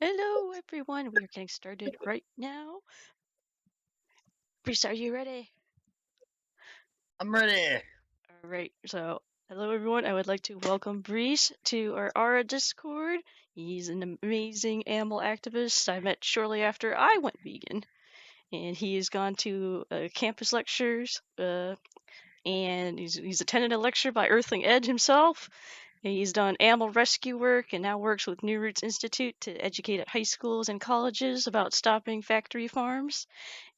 Hello, everyone. We are getting started right now. Brece, are you ready? I'm ready. All right. So, hello, everyone. I would like to welcome Brece to our Aura Discord. He's an amazing animal activist I met shortly after I went vegan, and he has gone to campus lectures. And he's attended a lecture by Earthling Ed himself. He's done animal rescue work and now works with New Roots Institute to educate at high schools and colleges about stopping factory farms.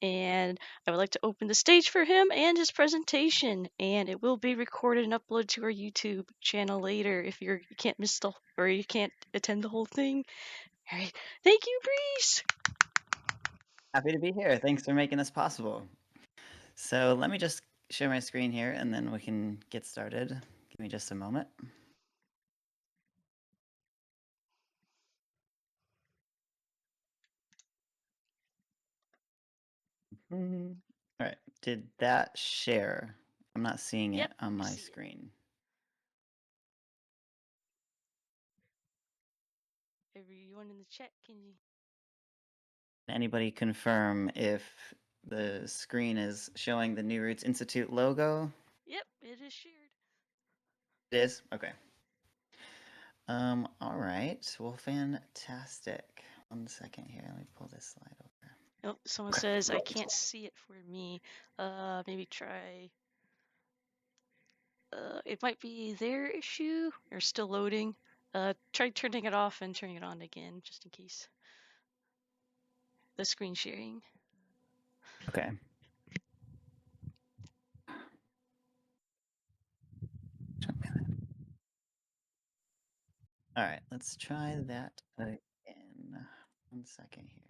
And I would like to open the stage for him and his presentation. And it will be recorded and uploaded to our YouTube channel later if you can't miss the or you can't attend the whole thing. All right, thank you, Brece. Happy to be here. Thanks for making this possible. So let me just share my screen here and then we can get started. Give me just a moment. All right. Did that share? I'm not seeing Yep, it on I my see it. screen. Everyone in the chat, can you? Anybody confirm if the screen is showing the New Roots Institute logo? Yep, it is shared. It is? Okay. All right. Well, fantastic. 1 second here. Let me pull this slide over. Oh, someone says I can't see it for me. Maybe try. It might be their issue or still loading. Try turning it off and turning it on again, just in case. The screen sharing. Okay. All right, let's try that again. 1 second here.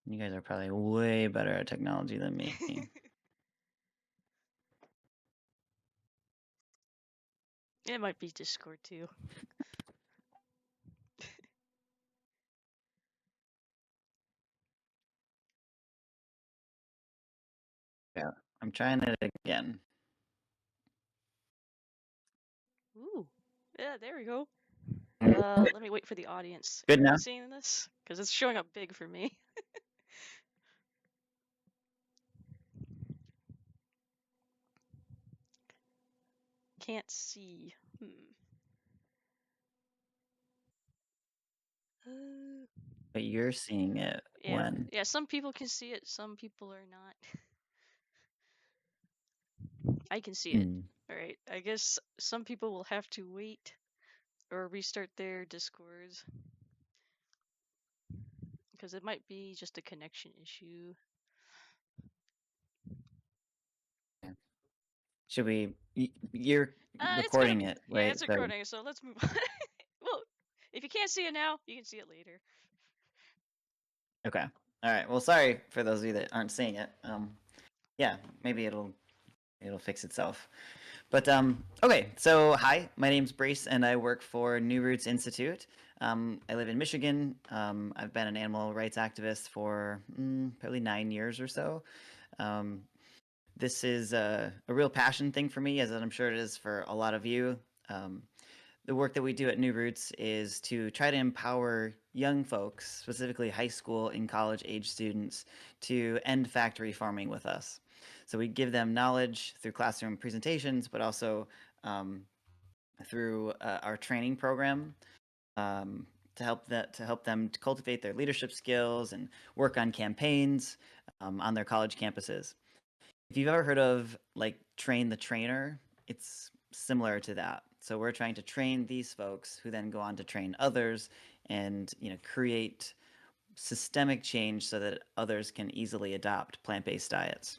You guys are probably way better at technology than me. It might be Discord too. Yeah, I'm trying it again. Ooh. Yeah, there we go. Let me wait for the audience. Good Everyone now? seeing this? Because it's showing up big for me. Can't see. Uh, But you're seeing it yeah, when? yeah. Some people can see it. Some people are not. I can see it. Hmm. All right. I guess some people will have to wait or restart their Discords because it might be just a connection issue. Should we? You're It's gonna recording be it, yeah, right? it's So, recording. So let's move on. Well, if you can't see it now, you can see it later. okay. All right. Well, sorry for those of you that aren't seeing it. Yeah, maybe it'll fix itself. But okay, so hi, my name's Brece, and I work for New Roots Institute. I live in Michigan. I've been an animal rights activist for probably 9 years or so. Um, this is a real passion thing for me, as I'm sure it is for a lot of you. Um, the work that we do at New Roots is to try to empower young folks, specifically high school and college age students, to end factory farming with us. So we give them knowledge through classroom presentations, but also um, through our training program um, to help them to cultivate their leadership skills and work on campaigns on their college campuses. If you've ever heard of like train the trainer, it's similar to that. So we're trying to train these folks who then go on to train others and create systemic change so that others can easily adopt plant-based diets.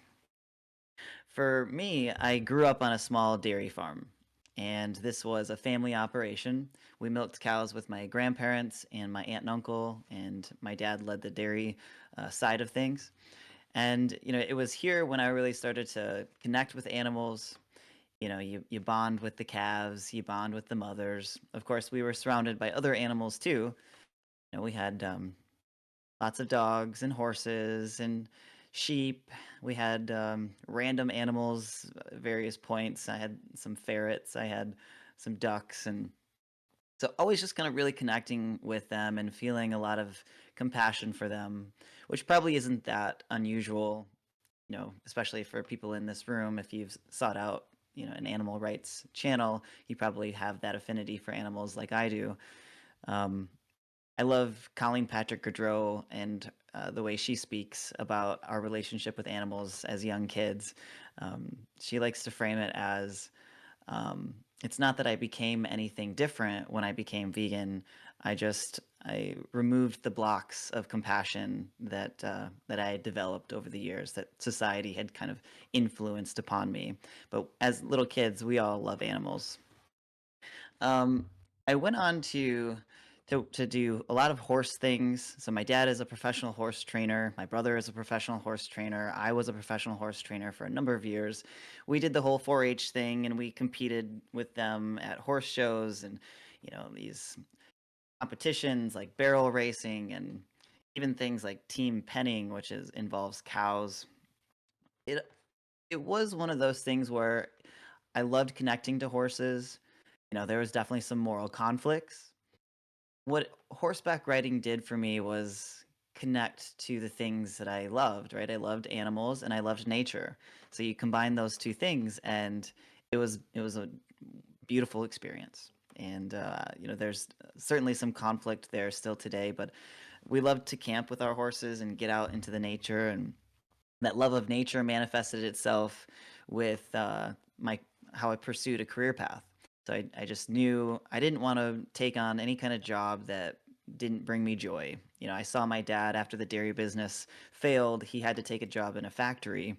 For me, I grew up on a small dairy farm, and this was a family operation. We milked cows with my grandparents and my aunt and uncle, and my dad led the dairy side of things. And it was here when I really started to connect with animals. You bond with the calves, you bond with the mothers. Of course, we were surrounded by other animals too. We had lots of dogs and horses and sheep. We had random animals at various points. I had some ferrets. I had some ducks, and so always just kind of really connecting with them and feeling a lot of compassion for them, which probably isn't that unusual, especially for people in this room. If you've sought out, an animal rights channel, you probably have that affinity for animals like I do. Um, I love Colleen Patrick Gaudreau and the way she speaks about our relationship with animals as young kids. She likes to frame it as um, it's not that I became anything different when I became vegan. I removed the blocks of compassion that I had developed over the years that society had kind of influenced upon me. But as little kids, we all love animals. Um, I went on to do a lot of horse things. So my dad is a professional horse trainer. My brother is a professional horse trainer. I was a professional horse trainer for a number of years. We did the whole 4-H thing, and we competed with them at horse shows and these competitions like barrel racing and even things like team penning, which involves cows. It it was one of those things where I loved connecting to horses. There was definitely some moral conflicts. What horseback riding did for me was connect to the things that I loved, right? I loved animals and I loved nature. So you combine those two things and it was a beautiful experience. And there's certainly some conflict there still today, but we loved to camp with our horses and get out into the nature, and that love of nature manifested itself with my how I pursued a career path. So I just knew I didn't want to take on any kind of job that didn't bring me joy. I saw my dad after the dairy business failed, he had to take a job in a factory,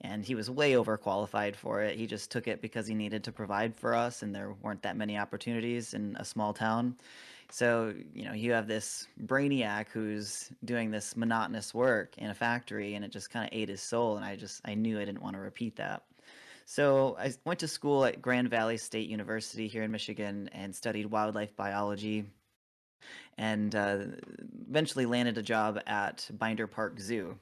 and he was way overqualified for it. He just took it because he needed to provide for us, and there weren't that many opportunities in a small town. So, you have this brainiac who's doing this monotonous work in a factory, and it just kind of ate his soul. And I knew I didn't want to repeat that. So I went to school at Grand Valley State University here in Michigan and studied wildlife biology, and eventually landed a job at Binder Park Zoo,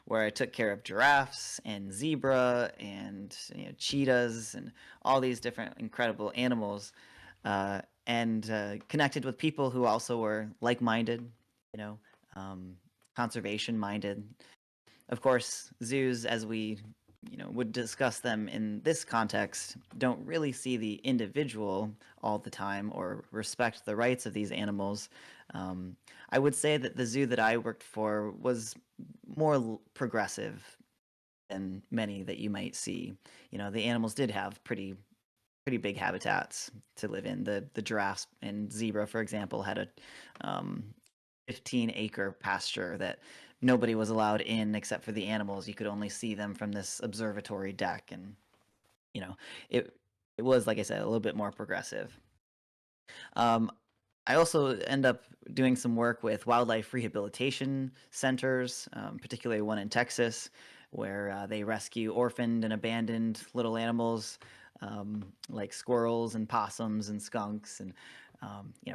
where I took care of giraffes and zebra and cheetahs and all these different incredible animals, and connected with people who also were like-minded, you know, um, conservation-minded. Of course, zoos, as we would discuss them in this context, don't really see the individual all the time or respect the rights of these animals. Um, I would say that the zoo that I worked for was more progressive than many that you might see. The animals did have pretty big habitats to live in. The giraffes and zebra, for example, had a 15-acre pasture that nobody was allowed in except for the animals. You could only see them from this observatory deck, and you know, it it was, like I said, a little bit more progressive. Um, I also end up doing some work with wildlife rehabilitation centers, particularly one in Texas, where they rescue orphaned and abandoned little animals, like squirrels and possums and skunks, and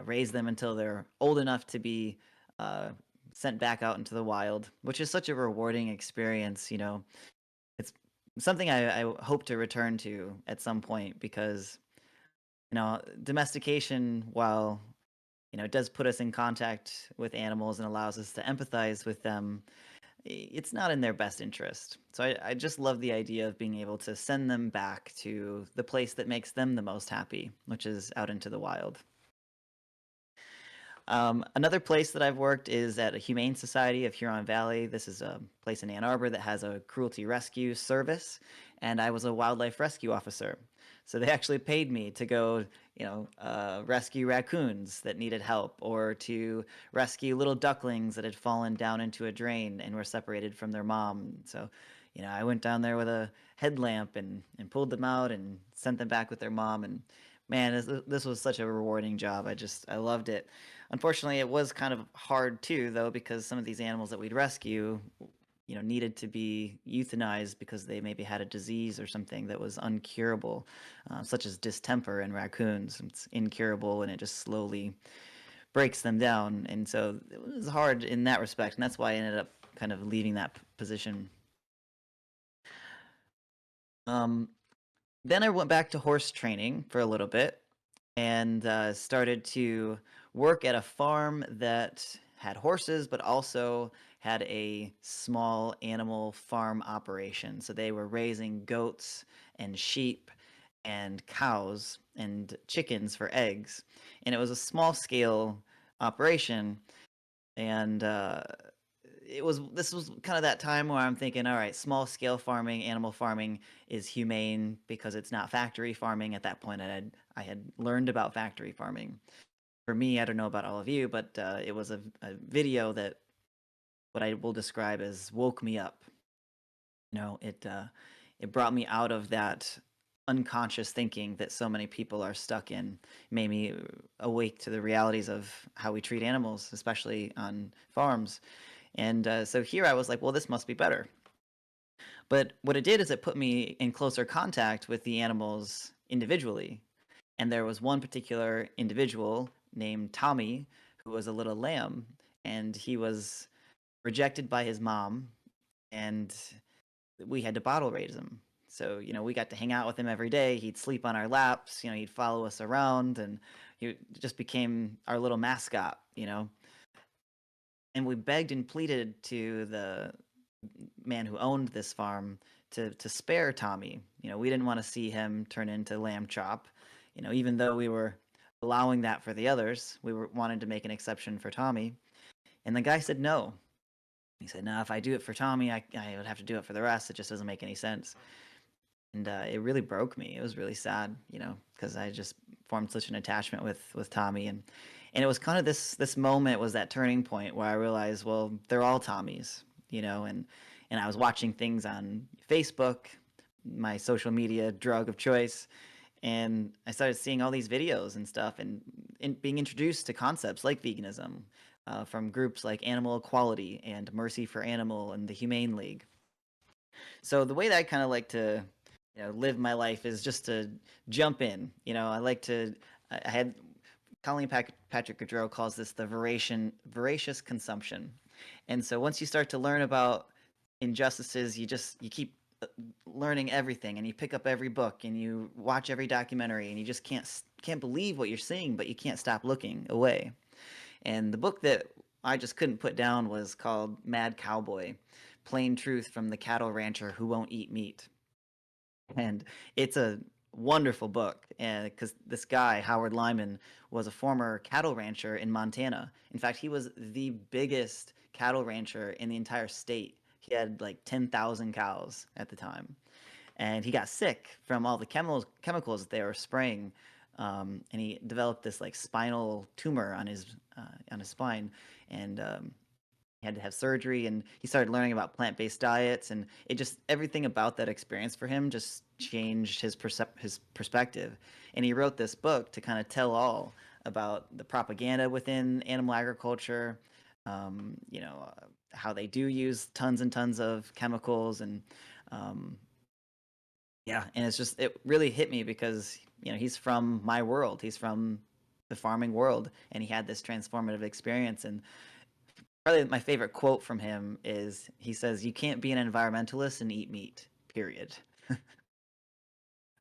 raise them until they're old enough to be uh, sent back out into the wild, which is such a rewarding experience. It's something I hope to return to at some point because domestication, while it does put us in contact with animals and allows us to empathize with them, it's not in their best interest. So I just love the idea of being able to send them back to the place that makes them the most happy, which is out into the wild. Another place that I've worked is at a Humane Society of Huron Valley. This is a place in Ann Arbor that has a cruelty rescue service, and I was a wildlife rescue officer. So they actually paid me to go, rescue raccoons that needed help, or to rescue little ducklings that had fallen down into a drain and were separated from their mom. So, I went down there with a headlamp and pulled them out and sent them back with their mom. And man, this was such a rewarding job. I loved it. Unfortunately, it was kind of hard too, though, because some of these animals that we'd rescue, needed to be euthanized because they maybe had a disease or something that was uncurable, such as distemper in raccoons. It's incurable and it just slowly breaks them down. And so it was hard in that respect. And that's why I ended up kind of leaving that position. Um, then I went back to horse training for a little bit and started to work at a farm that had horses, but also had a small animal farm operation. So they were raising goats and sheep and cows and chickens for eggs. And it was a small scale operation. And this was kind of that time where I'm thinking, all right, small scale farming, animal farming is humane because it's not factory farming. At that point, I had learned about factory farming. For me, I don't know about all of you, but it was a video that what I will describe as woke me up. It brought me out of that unconscious thinking that so many people are stuck in, made me awake to the realities of how we treat animals, especially on farms. And so here I was like, well, this must be better. But what it did is it put me in closer contact with the animals individually. And there was one particular individual named Tommy who was a little lamb, and he was rejected by his mom, and we had to bottle raise him. So, we got to hang out with him every day. He'd sleep on our laps, he'd follow us around, and he just became our little mascot. And we begged and pleaded to the man who owned this farm to spare Tommy. We didn't want to see him turn into lamb chop. Even though we were allowing that for the others, we wanted to make an exception for Tommy. And the guy said no. He said, "No, if I do it for Tommy, I would have to do it for the rest. It just doesn't make any sense." And it really broke me. It was really sad, because I just formed such an attachment with Tommy, and it was kind of this moment was that turning point where I realized, well, they're all Tommies, and I was watching things on Facebook, my social media drug of choice, and I started seeing all these videos and stuff, and being introduced to concepts like veganism from groups like Animal Equality and Mercy for Animal and the Humane League. So the way that I kind of like to live my life is just to jump in. I like to. I had Colleen Patrick Gaudreau calls this the voracious consumption, and so once you start to learn about injustices, you keep learning everything, and you pick up every book, and you watch every documentary, and you just can't believe what you're seeing, but you can't stop looking away. And the book that I just couldn't put down was called Mad Cowboy: Plain Truth from the Cattle Rancher Who Won't Eat Meat. And it's a wonderful book, and because this guy Howard Lyman was a former cattle rancher in Montana. In fact, he was the biggest cattle rancher in the entire state. He had like 10,000 cows at the time, and he got sick from all the chemicals that they were spraying, and he developed this like spinal tumor on his spine, and he had to have surgery, and he started learning about plant-based diets, and it just everything about that experience for him just changed his perspective. And he wrote this book to kind of tell all about the propaganda within animal agriculture, how they do use tons and tons of chemicals, and um, yeah, and it really hit me because he's from my world, he's from the farming world, and he had this transformative experience. And probably my favorite quote from him is he says, "You can't be an environmentalist and eat meat, period."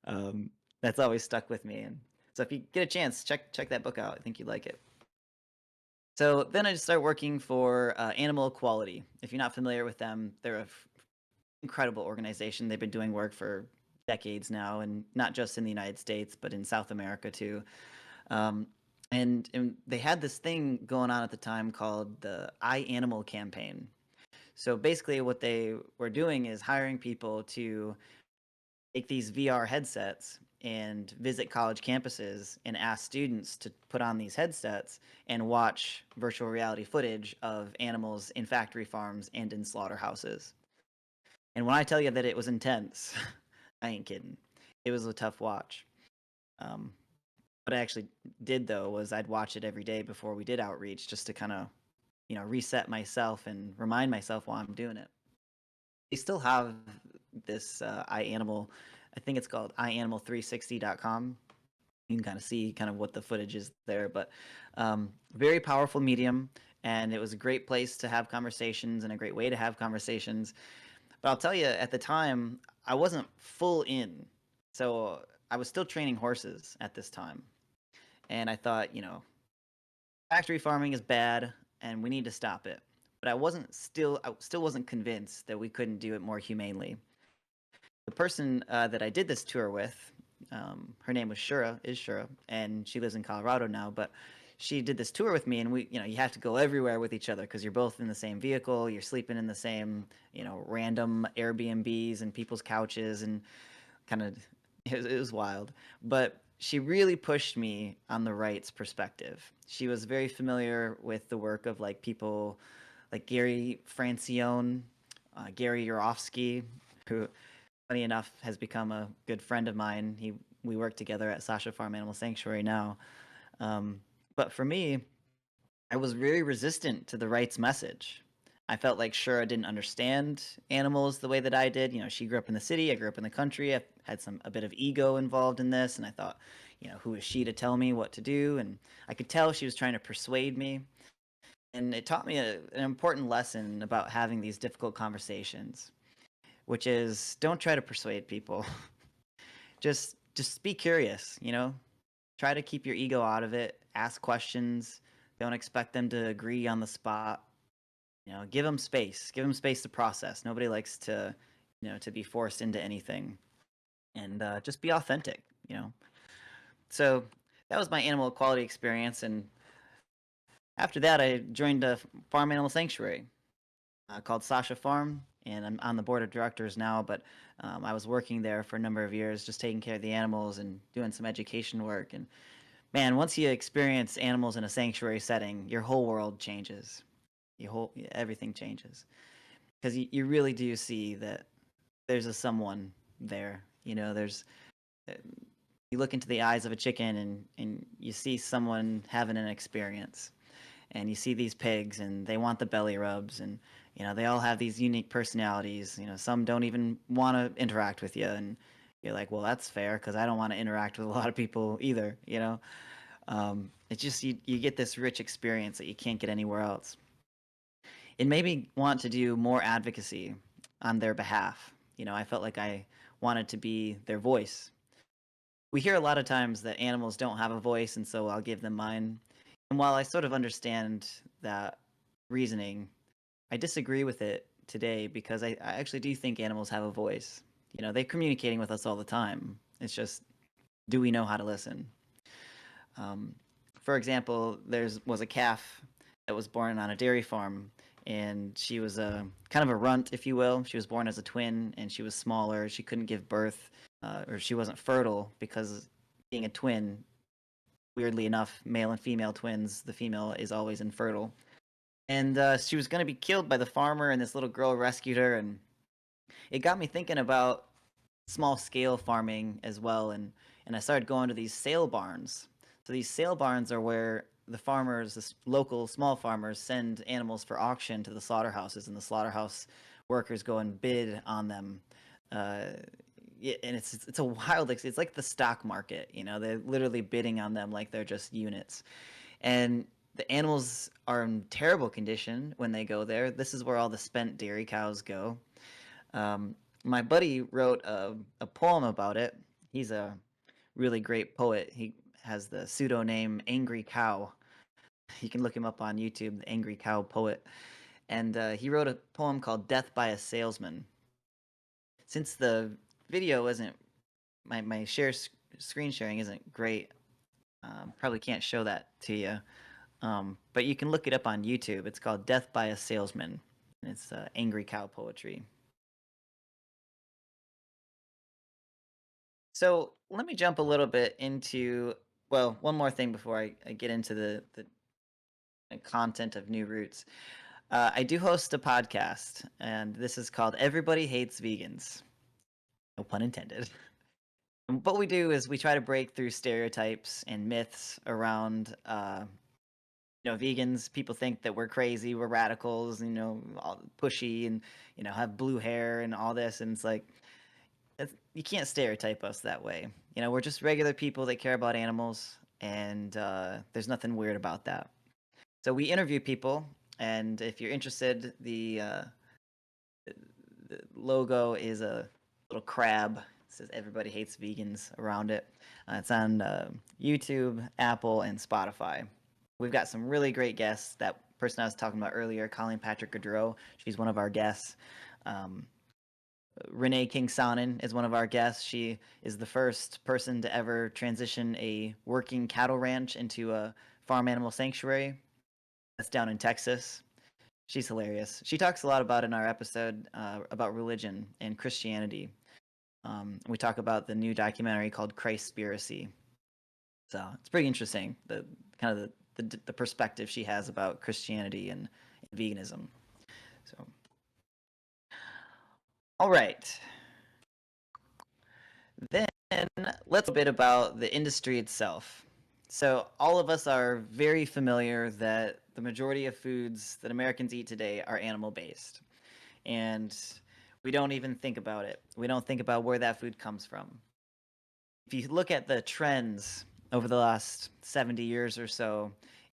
um, that's always stuck with me. And so if you get a chance, check that book out. I think you'd like it. So then I just started working for Animal Equality. If you're not familiar with them, they're an incredible organization. They've been doing work for decades now, and not just in the United States, but in South America too. Um, and they had this thing going on at the time called the I Animal campaign. So basically, what they were doing is hiring people to take these VR headsets and visit college campuses and ask students to put on these headsets and watch virtual reality footage of animals in factory farms and in slaughterhouses. And when I tell you that it was intense, I ain't kidding. It was a tough watch. Um, what I actually did though was I'd watch it every day before we did outreach, just to kind of reset myself and remind myself while I'm doing it. They still have this iAnimal. I think it's called iAnimal360.com. You can kind of see kind of what the footage is there, but very powerful medium. and it was a great place to have conversations and a great way to have conversations. But I'll tell you, at the time, I wasn't full in. So I was still training horses at this time. And I thought, factory farming is bad and we need to stop it. But I still wasn't convinced that we couldn't do it more humanely. The person that I did this tour with, her name was is Shura, and she lives in Colorado now. But she did this tour with me, and you have to go everywhere with each other because you're both in the same vehicle, you're sleeping in the same, random Airbnbs and people's couches, and kind of, it was wild. But she really pushed me on the rights perspective. She was very familiar with the work of like people like Gary Francione, Gary Yourofsky, who funny enough, has become a good friend of mine. We work together at Sasha Farm Animal Sanctuary now. Um, but for me, I was very resistant to the rights message. I felt like Shura didn't understand animals the way that I did. She grew up in the city, I grew up in the country. I had a bit of ego involved in this, and I thought, who is she to tell me what to do? And I could tell she was trying to persuade me. And it taught me an important lesson about having these difficult conversations, which is don't try to persuade people. Just be curious, try to keep your ego out of it, ask questions, don't expect them to agree on the spot. Give them space to process. Nobody likes to to be forced into anything. And just be authentic. So that was my animal equality experience. And after that, I joined a farm animal sanctuary called Sasha Farm, and I'm on the board of directors now. But I was working there for a number of years, just taking care of the animals and doing some education work. And man, once you experience animals in a sanctuary setting, your whole world changes. Everything changes because you really do see that there's a someone there. There's uh, you look into the eyes of a chicken and you see someone having an experience, and you see these pigs and they want the belly rubs, and they all have these unique personalities. Some don't even want to interact with you, and you're like, well, that's fair because I don't want to interact with a lot of people either. It's just you get this rich experience that you can't get anywhere else. It made me want to do more advocacy on their behalf. I felt like I wanted to be their voice. We hear a lot of times that animals don't have a voice, and so I'll give them mine. And while I sort of understand that reasoning, I disagree with it today because I actually do think animals have a voice. They're communicating with us all the time. It's just, do we know how to listen? Um, for example, was a calf that was born on a dairy farm, and she was a kind of a runt, if you will. She was born as a twin, and she was smaller. She couldn't give birth, or she wasn't fertile because being a twin, weirdly enough, male and female twins, the female is always infertile. And she was going to be killed by the farmer, and this little girl rescued her, and it got me thinking about small scale farming as well, and I started going to these sale barns. So these sale barns are where the farmers, the local small farmers, send animals for auction to the slaughterhouses, and the slaughterhouse workers go and bid on them. Uh, and it's a wild, it's like the stock market. They're literally bidding on them like they're just units, and the animals are in terrible condition when they go there. This is where all the spent dairy cows go. Um, my buddy wrote a poem about it. He's a really great poet. He has the pseudo name Angry Cow. You can look him up on YouTube, the Angry Cow Poet. And he wrote a poem called Death by a Salesman. Since the video isn't, my screen sharing isn't great, probably can't show that to you. But you can look it up on YouTube. It's called Death by a Salesman. And it's Angry Cow Poetry. So let me jump a little bit into, well, one more thing before I get into the content of New Roots. I do host a podcast, and this is called Everybody Hates Vegans. No pun intended. And what we do is we try to break through stereotypes and myths around, vegans. People think that we're crazy, we're radicals, all pushy, and have blue hair and all this, and it's like you can't stereotype us that way. We're just regular people that care about animals, and there's nothing weird about that. So we interview people, and if you're interested, the logo is a little crab. It says "Everybody hates vegans" around it. It's on YouTube, Apple, and Spotify. We've got some really great guests. That person I was talking about earlier, Colleen Patrick Gaudreau, she's one of our guests. Um, Renee King Sonnen is one of our guests. She is the first person to ever transition a working cattle ranch into a farm animal sanctuary. That's down in Texas. She's hilarious. She talks a lot about in our episode about religion and Christianity. We talk about the new documentary called Christspiracy. So it's pretty interesting, the kind of the perspective she has about Christianity and veganism. So, all right. Then let's a bit about the industry itself. So all of us are very familiar that the majority of foods that Americans eat today are animal based. And we don't even think about it. We don't think about where that food comes from. If you look at the trends over the last 70 years or so,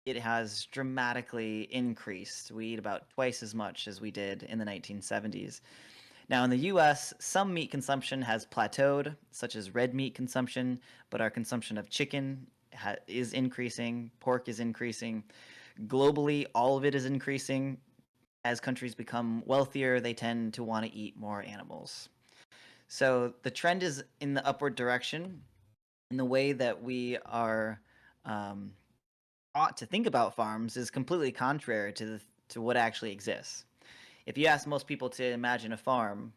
it has dramatically increased. We eat about twice as much as we did in the 1970s. Now, in the US, some meat consumption has plateaued, such as red meat consumption, but our consumption of chicken is increasing, pork is increasing. Globally, all of it is increasing. As countries become wealthier, they tend to want to eat more animals. So the trend is in the upward direction. And the way that we are um, ought to think about farms is completely contrary to what actually exists. If you ask most people to imagine a farm,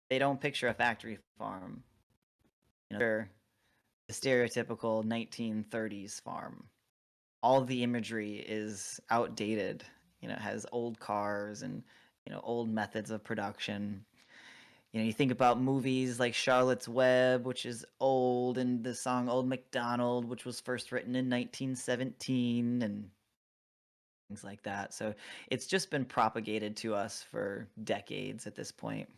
they don't picture a factory farm. They're the stereotypical 1930s farm. All of the imagery is outdated. It has old cars and old methods of production. You think about movies like Charlotte's Web, which is old, and the song Old MacDonald, which was first written in 1917, and things like that. So it's just been propagated to us for decades at this point.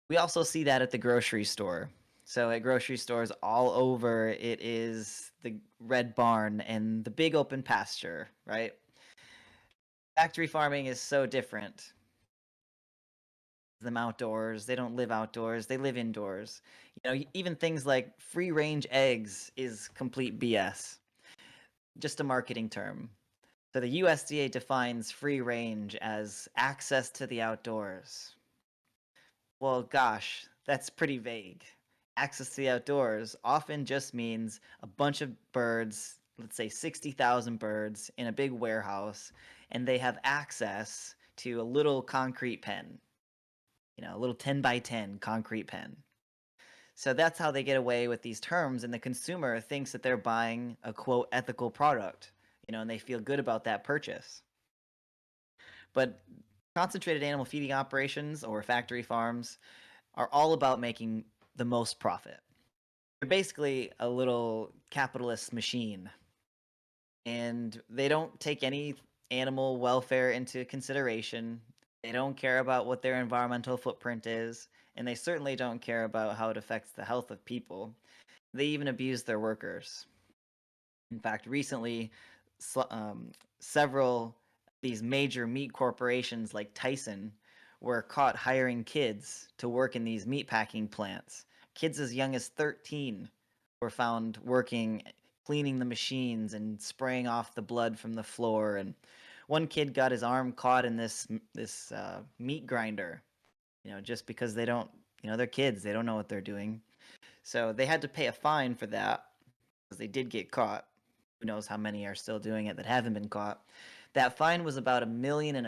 We also see that at the grocery store. So at grocery stores all over, it is the red barn and the big open pasture, right? Factory farming is so different. Them outdoors. They don't live outdoors. They live indoors. Even things like free range eggs is complete BS. Just a marketing term. So the USDA defines free range as access to the outdoors. Well, gosh, that's pretty vague. Access to the outdoors often just means a bunch of birds, let's say 60,000 birds in a big warehouse, and they have access to a little concrete pen, a little 10 by 10 concrete pen. So that's how they get away with these terms, and the consumer thinks that they're buying a quote ethical product, and they feel good about that purchase. But concentrated animal feeding operations or factory farms are all about making the most profit. They're basically a little capitalist machine, and they don't take any animal welfare into consideration. They don't care about what their environmental footprint is, and they certainly don't care about how it affects the health of people. They even abuse their workers. In fact, recently, several these major meat corporations like Tyson were caught hiring kids to work in these meat packing plants. Kids as young as 13 were found working, cleaning the machines and spraying off the blood from the floor. And one kid got his arm caught in this meat grinder, just because they don't, they're kids, they don't know what they're doing. So they had to pay a fine for that because they did get caught. Who knows how many are still doing it that haven't been caught. That fine was about $1.5 million,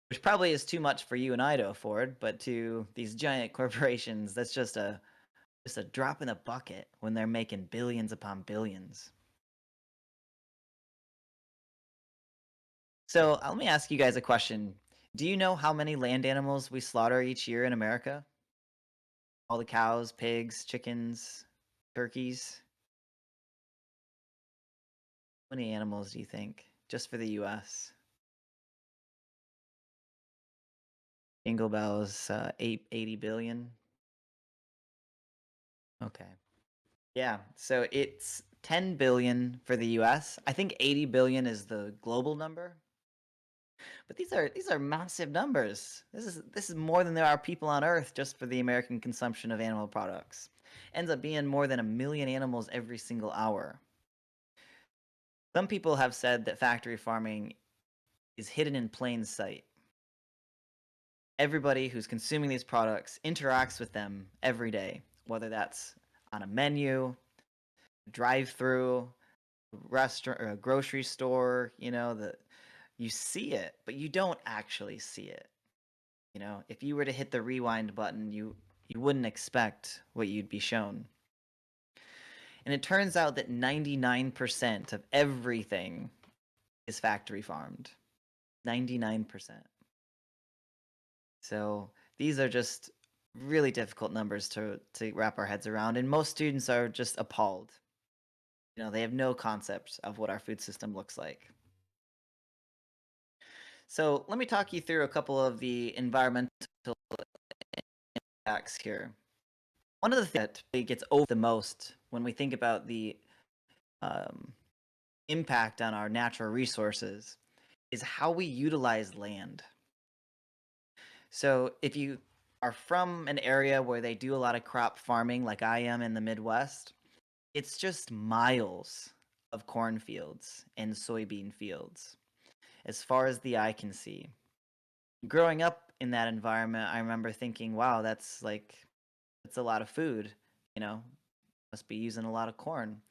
which probably is too much for you and I to afford, but to these giant corporations, that's just a drop in the bucket when they're making billions upon billions. So let me ask you guys a question. Do you know how many land animals we slaughter each year in America? All the cows, pigs, chickens, turkeys? How many animals do you think, just for the US? Jingle bells, 80 billion. Okay. Yeah, so it's 10 billion for the US. I think 80 billion is the global number. But these are massive numbers. This is more than there are people on Earth just for the American consumption of animal products. Ends up being more than 1 million animals every single hour. Some people have said that factory farming is hidden in plain sight. Everybody who's consuming these products interacts with them every day, whether that's on a menu, drive-through, restaurant, or a grocery store. You see it, but you don't actually see it. If you were to hit the rewind button, you wouldn't expect what you'd be shown. And it turns out that 99% of everything is factory farmed. 99%. So these are just really difficult numbers to wrap our heads around, and most students are just appalled. They have no concept of what our food system looks like. So let me talk you through a couple of the environmental impacts here. One of the things that gets over the most when we think about the impact on our natural resources is how we utilize land. So if you are from an area where they do a lot of crop farming, like I am in the Midwest, it's just miles of cornfields and soybean fields as far as the eye can see. Growing up in that environment, I remember thinking, wow, that's a lot of food, must be using a lot of corn.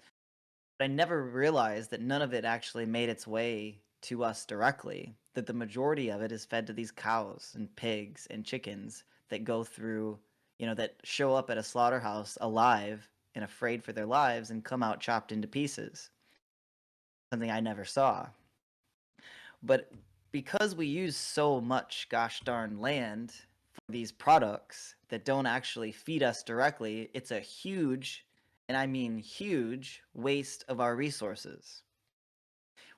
But I never realized that none of it actually made its way to us directly, that the majority of it is fed to these cows and pigs and chickens that go through, that show up at a slaughterhouse alive and afraid for their lives and come out chopped into pieces. Something I never saw. But because we use so much gosh darn land for these products that don't actually feed us directly, it's a huge, and I mean huge, waste of our resources.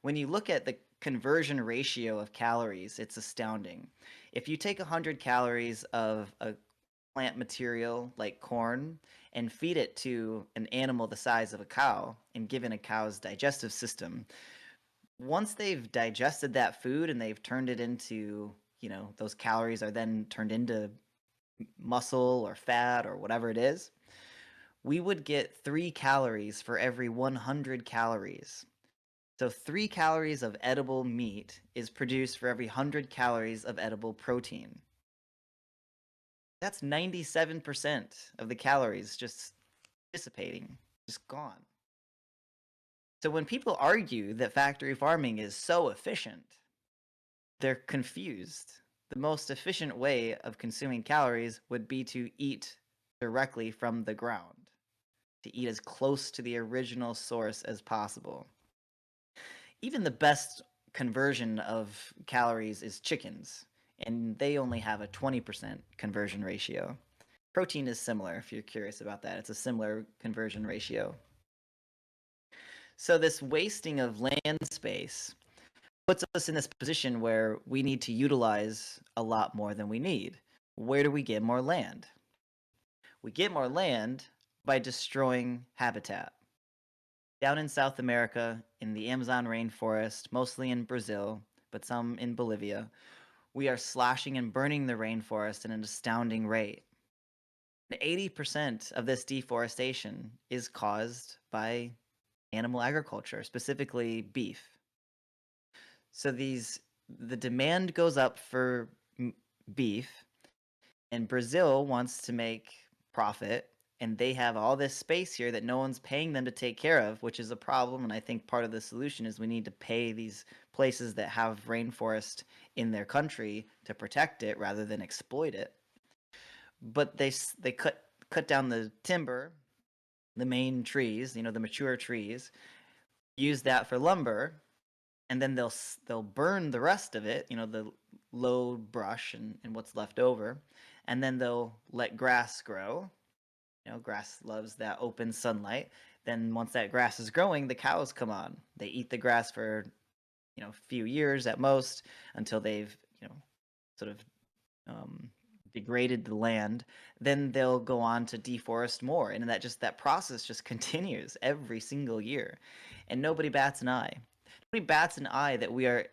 When you look at the conversion ratio of calories, it's astounding. If you take 100 calories of a plant material like corn and feed it to an animal the size of a cow and given a cow's digestive system, once they've digested that food and they've turned it into, those calories are then turned into muscle or fat or whatever it is, we would get 3 calories for every 100 calories. So 3 calories of edible meat is produced for every 100 calories of edible protein. That's 97% of the calories just dissipating, just gone. So when people argue that factory farming is so efficient, they're confused. The most efficient way of consuming calories would be to eat directly from the ground, to eat as close to the original source as possible. Even the best conversion of calories is chickens, and they only have a 20% conversion ratio. Protein is similar, if you're curious about that. It's a similar conversion ratio. So this wasting of land space puts us in this position where we need to utilize a lot more than we need. Where do we get more land? We get more land by destroying habitat. Down in South America, in the Amazon rainforest, mostly in Brazil, but some in Bolivia, we are slashing and burning the rainforest at an astounding rate. 80% of this deforestation is caused by animal agriculture, specifically beef. So the demand goes up for beef, and Brazil wants to make profit, and they have all this space here that no one's paying them to take care of, which is a problem. And I think part of the solution is we need to pay these places that have rainforest in their country to protect it rather than exploit it. But they cut down the timber, the main trees, the mature trees, use that for lumber, and then they'll burn the rest of it, the low brush and what's left over, and then they'll let grass grow. Grass loves that open sunlight. Then once that grass is growing, the cows come on. They eat the grass for a few years at most until they've sort of degraded the land, then they'll go on to deforest more, and that process just continues every single year, and nobody bats an eye. Nobody bats an eye that we are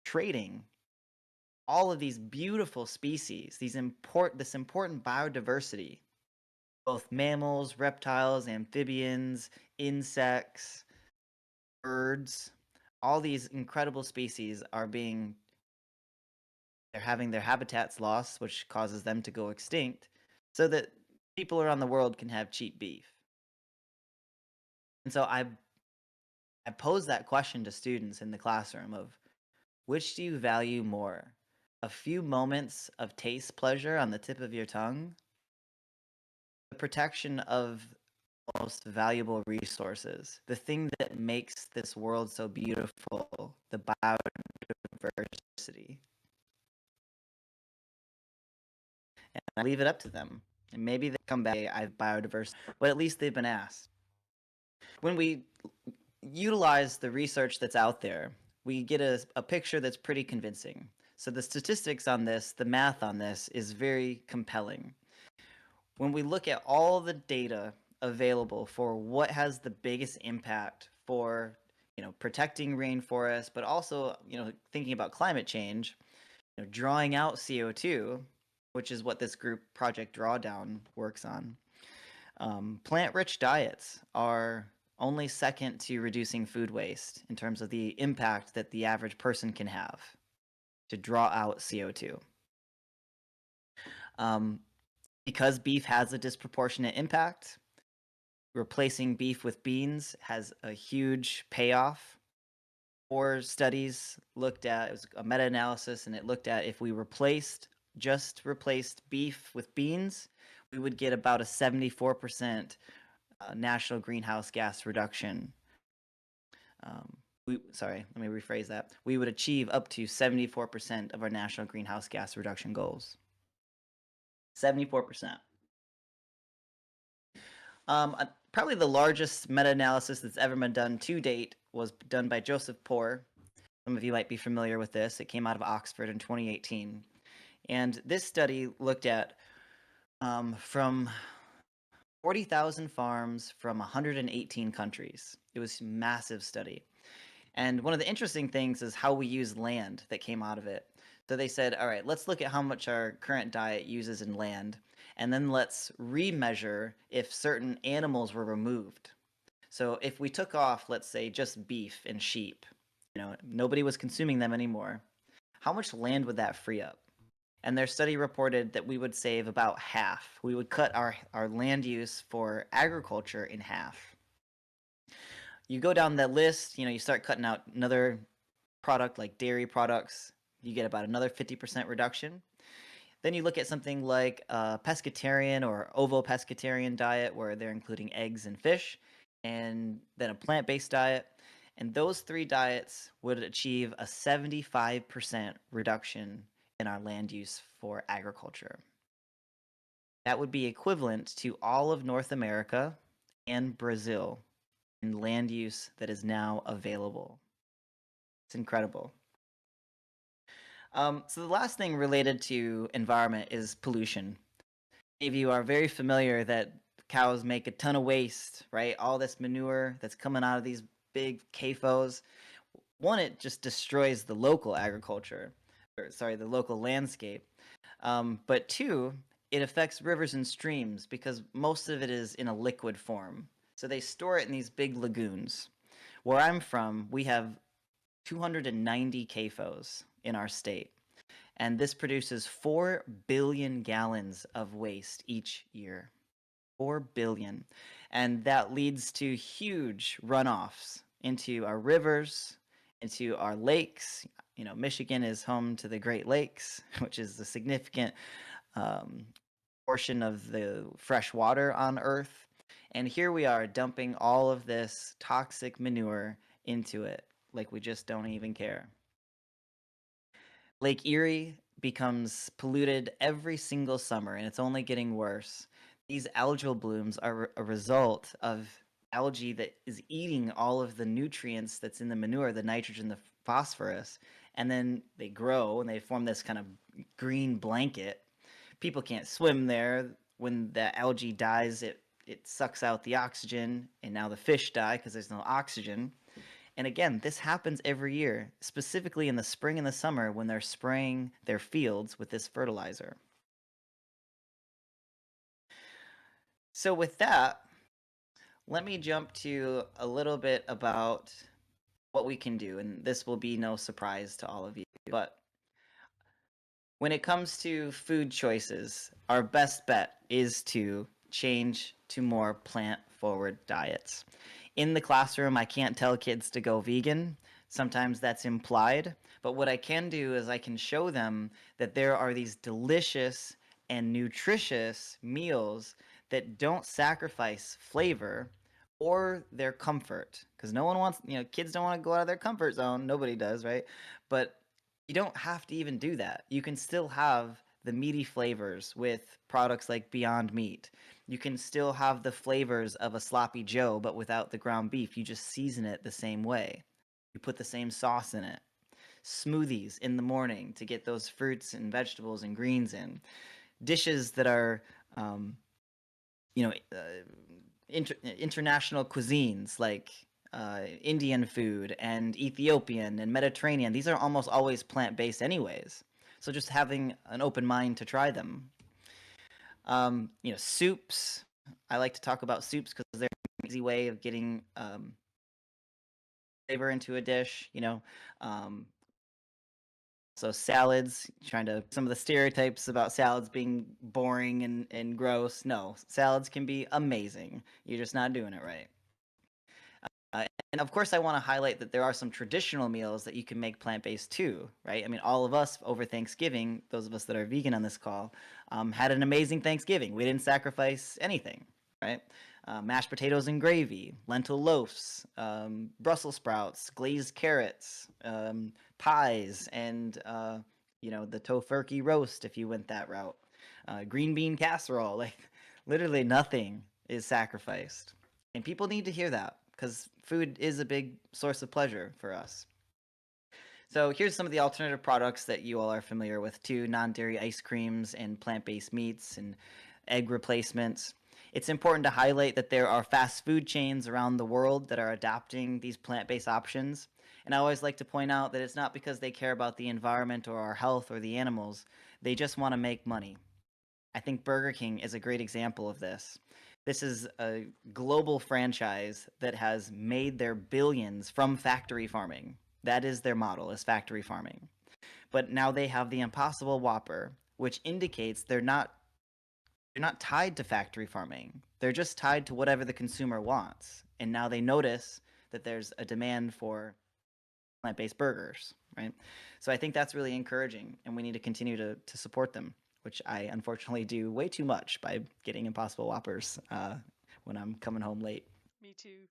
trading all of these beautiful species, this important biodiversity, both mammals, reptiles, amphibians, insects, birds, all these incredible species they're having their habitats lost, which causes them to go extinct, so that people around the world can have cheap beef. And so I pose that question to students in the classroom of which do you value more? A few moments of taste pleasure on the tip of your tongue, the protection of most valuable resources, the thing that makes this world so beautiful, the biodiversity. And I leave it up to them. And maybe they come back, I have biodiversity, but at least they've been asked. When we utilize the research that's out there, we get a picture that's pretty convincing. So the statistics on this, the math on this is very compelling. When we look at all the data available for what has the biggest impact for protecting rainforests, but also thinking about climate change, drawing out CO2, which is what this group Project Drawdown works on. Plant-rich diets are only second to reducing food waste in terms of the impact that the average person can have to draw out CO2. Because beef has a disproportionate impact, replacing beef with beans has a huge payoff. 4 studies looked at, it was a meta-analysis, and it looked at if we just replaced beef with beans, we would get about a 74% national greenhouse gas reduction. Sorry, let me rephrase that. We would achieve up to 74% of our national greenhouse gas reduction goals. 74%. Probably the largest meta-analysis that's ever been done to date was done by Joseph Poore. Some of you might be familiar with this. It came out of Oxford in 2018. And this study looked at from 40,000 farms from 118 countries. It was a massive study. And one of the interesting things is how we use land that came out of it. So they said, all right, let's look at how much our current diet uses in land, and then let's remeasure if certain animals were removed. So if we took off, let's say, just beef and sheep, nobody was consuming them anymore, how much land would that free up? And their study reported that we would save about half. We would cut our land use for agriculture in half. You go down that list, you start cutting out another product like dairy products, you get about another 50% reduction. Then you look at something like a pescatarian or ovo-pescatarian diet where they're including eggs and fish, and then a plant-based diet. And those 3 diets would achieve a 75% reduction in our land use for agriculture. That would be equivalent to all of North America and Brazil in land use that is now available. It's incredible. So the last thing related to environment is pollution. Many of you are very familiar that cows make a ton of waste, right? All this manure that's coming out of these big CAFOs. One, it just destroys the local agriculture, the local landscape. But 2, it affects rivers and streams because most of it is in a liquid form. So they store it in these big lagoons. Where I'm from, we have 290 CAFOs in our state. And this produces 4 billion gallons of waste each year. 4 billion. And that leads to huge runoffs into our rivers, into our lakes. Michigan is home to the Great Lakes, which is a significant portion of the fresh water on Earth. And here we are dumping all of this toxic manure into it like we just don't even care. Lake Erie becomes polluted every single summer, and it's only getting worse. These algal blooms are a result of algae that is eating all of the nutrients that's in the manure, the nitrogen, the phosphorus, and then they grow and they form this kind of green blanket, People can't swim there. When the algae dies, it sucks out the oxygen, and now the fish die because there's no oxygen. And again, this happens every year, specifically in the spring and the summer when they're spraying their fields with this fertilizer. So, with that, let me jump to a little bit about what we can do. And this will be no surprise to all of you. But when it comes to food choices, our best bet is to change to more plant forward diets. In the classroom, I can't tell kids to go vegan. Sometimes that's implied. But what I can do is I can show them that there are these delicious and nutritious meals that don't sacrifice flavor or their comfort. Because no one wants, kids don't want to go out of their comfort zone. Nobody does, right? But you don't have to even do that. You can still have the meaty flavors with products like Beyond Meat. You can still have the flavors of a sloppy Joe, but without the ground beef. You just season it the same way. You put the same sauce in it. Smoothies in the morning to get those fruits and vegetables and greens in. Dishes that are, um, you know, uh, international cuisines like Indian food and Ethiopian and Mediterranean. These are almost always plant based, anyways. So just having an open mind to try them. Soups. I like to talk about soups because they're an easy way of getting flavor into a dish. Um, so salads, trying to some of the stereotypes about salads being boring and gross. No, salads can be amazing. You're just not doing it right. And of course, I want to highlight that there are some traditional meals that you can make plant based too, right? I mean, all of us over Thanksgiving, those of us that are vegan on this call, had an amazing Thanksgiving. We didn't sacrifice anything, right? Mashed potatoes and gravy, lentil loaves, Brussels sprouts, glazed carrots, pies, and the tofurkey roast if you went that route. Green bean casserole, like literally nothing is sacrificed. And people need to hear that because food is a big source of pleasure for us. So here's some of the alternative products that you all are familiar with too: non-dairy ice creams and plant-based meats and egg replacements. It's important to highlight that there are fast food chains around the world that are adopting these plant-based options. And I always like to point out that it's not because they care about the environment or our health or the animals. They just want to make money. I think Burger King is a great example of this. This is a global franchise that has made their billions from factory farming. That is their model, is factory farming. But now they have the Impossible Whopper, which indicates they're not tied to factory farming. They're just tied to whatever the consumer wants. And now they notice that there's a demand for plant-based burgers, right? So I think that's really encouraging, and we need to continue to support them, which I unfortunately do way too much by getting Impossible Whoppers when I'm coming home late. Me too.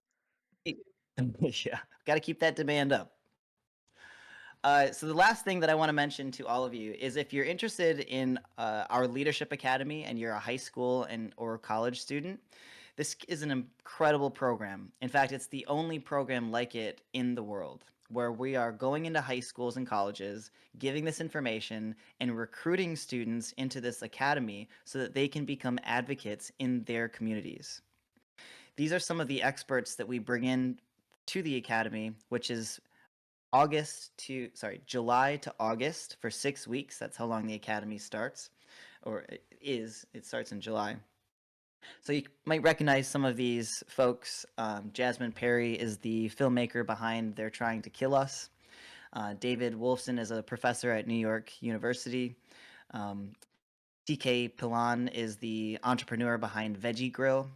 Yeah, got to keep that demand up. So the last thing that I want to mention to all of you is if you're interested in our Leadership Academy and you're a high school and or college student, this is an incredible program. In fact, it's the only program like it in the world where we are going into high schools and colleges, giving this information and recruiting students into this academy so that they can become advocates in their communities. These are some of the experts that we bring in to the academy, which is July to August for 6 weeks. That's how long the academy starts, or it is. It starts in July. So you might recognize some of these folks. Jasmine Perry is the filmmaker behind They're Trying to Kill Us. David Wolfson is a professor at New York University. TK Pilon is the entrepreneur behind Veggie Grill.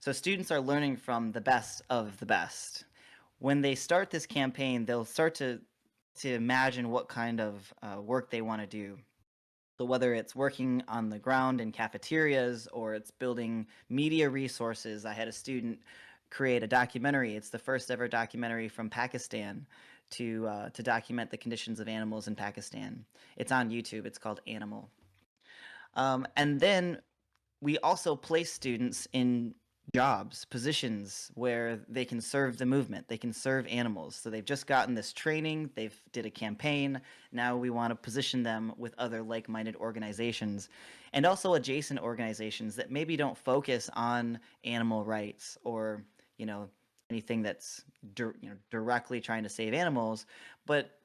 So students are learning from the best of the best. When they start this campaign, they'll start to imagine what kind of work they want to do. So whether it's working on the ground in cafeterias or it's building media resources, I had a student create a documentary. It's the first ever documentary from Pakistan to document the conditions of animals in Pakistan. It's on YouTube. It's called Animal. And then we also place students in jobs, positions where they can serve the movement, they can serve animals. So they've just gotten this training, they've did a campaign. Now we want to position them with other like-minded organizations and also adjacent organizations that maybe don't focus on animal rights or, you know, anything that's directly trying to save animals, but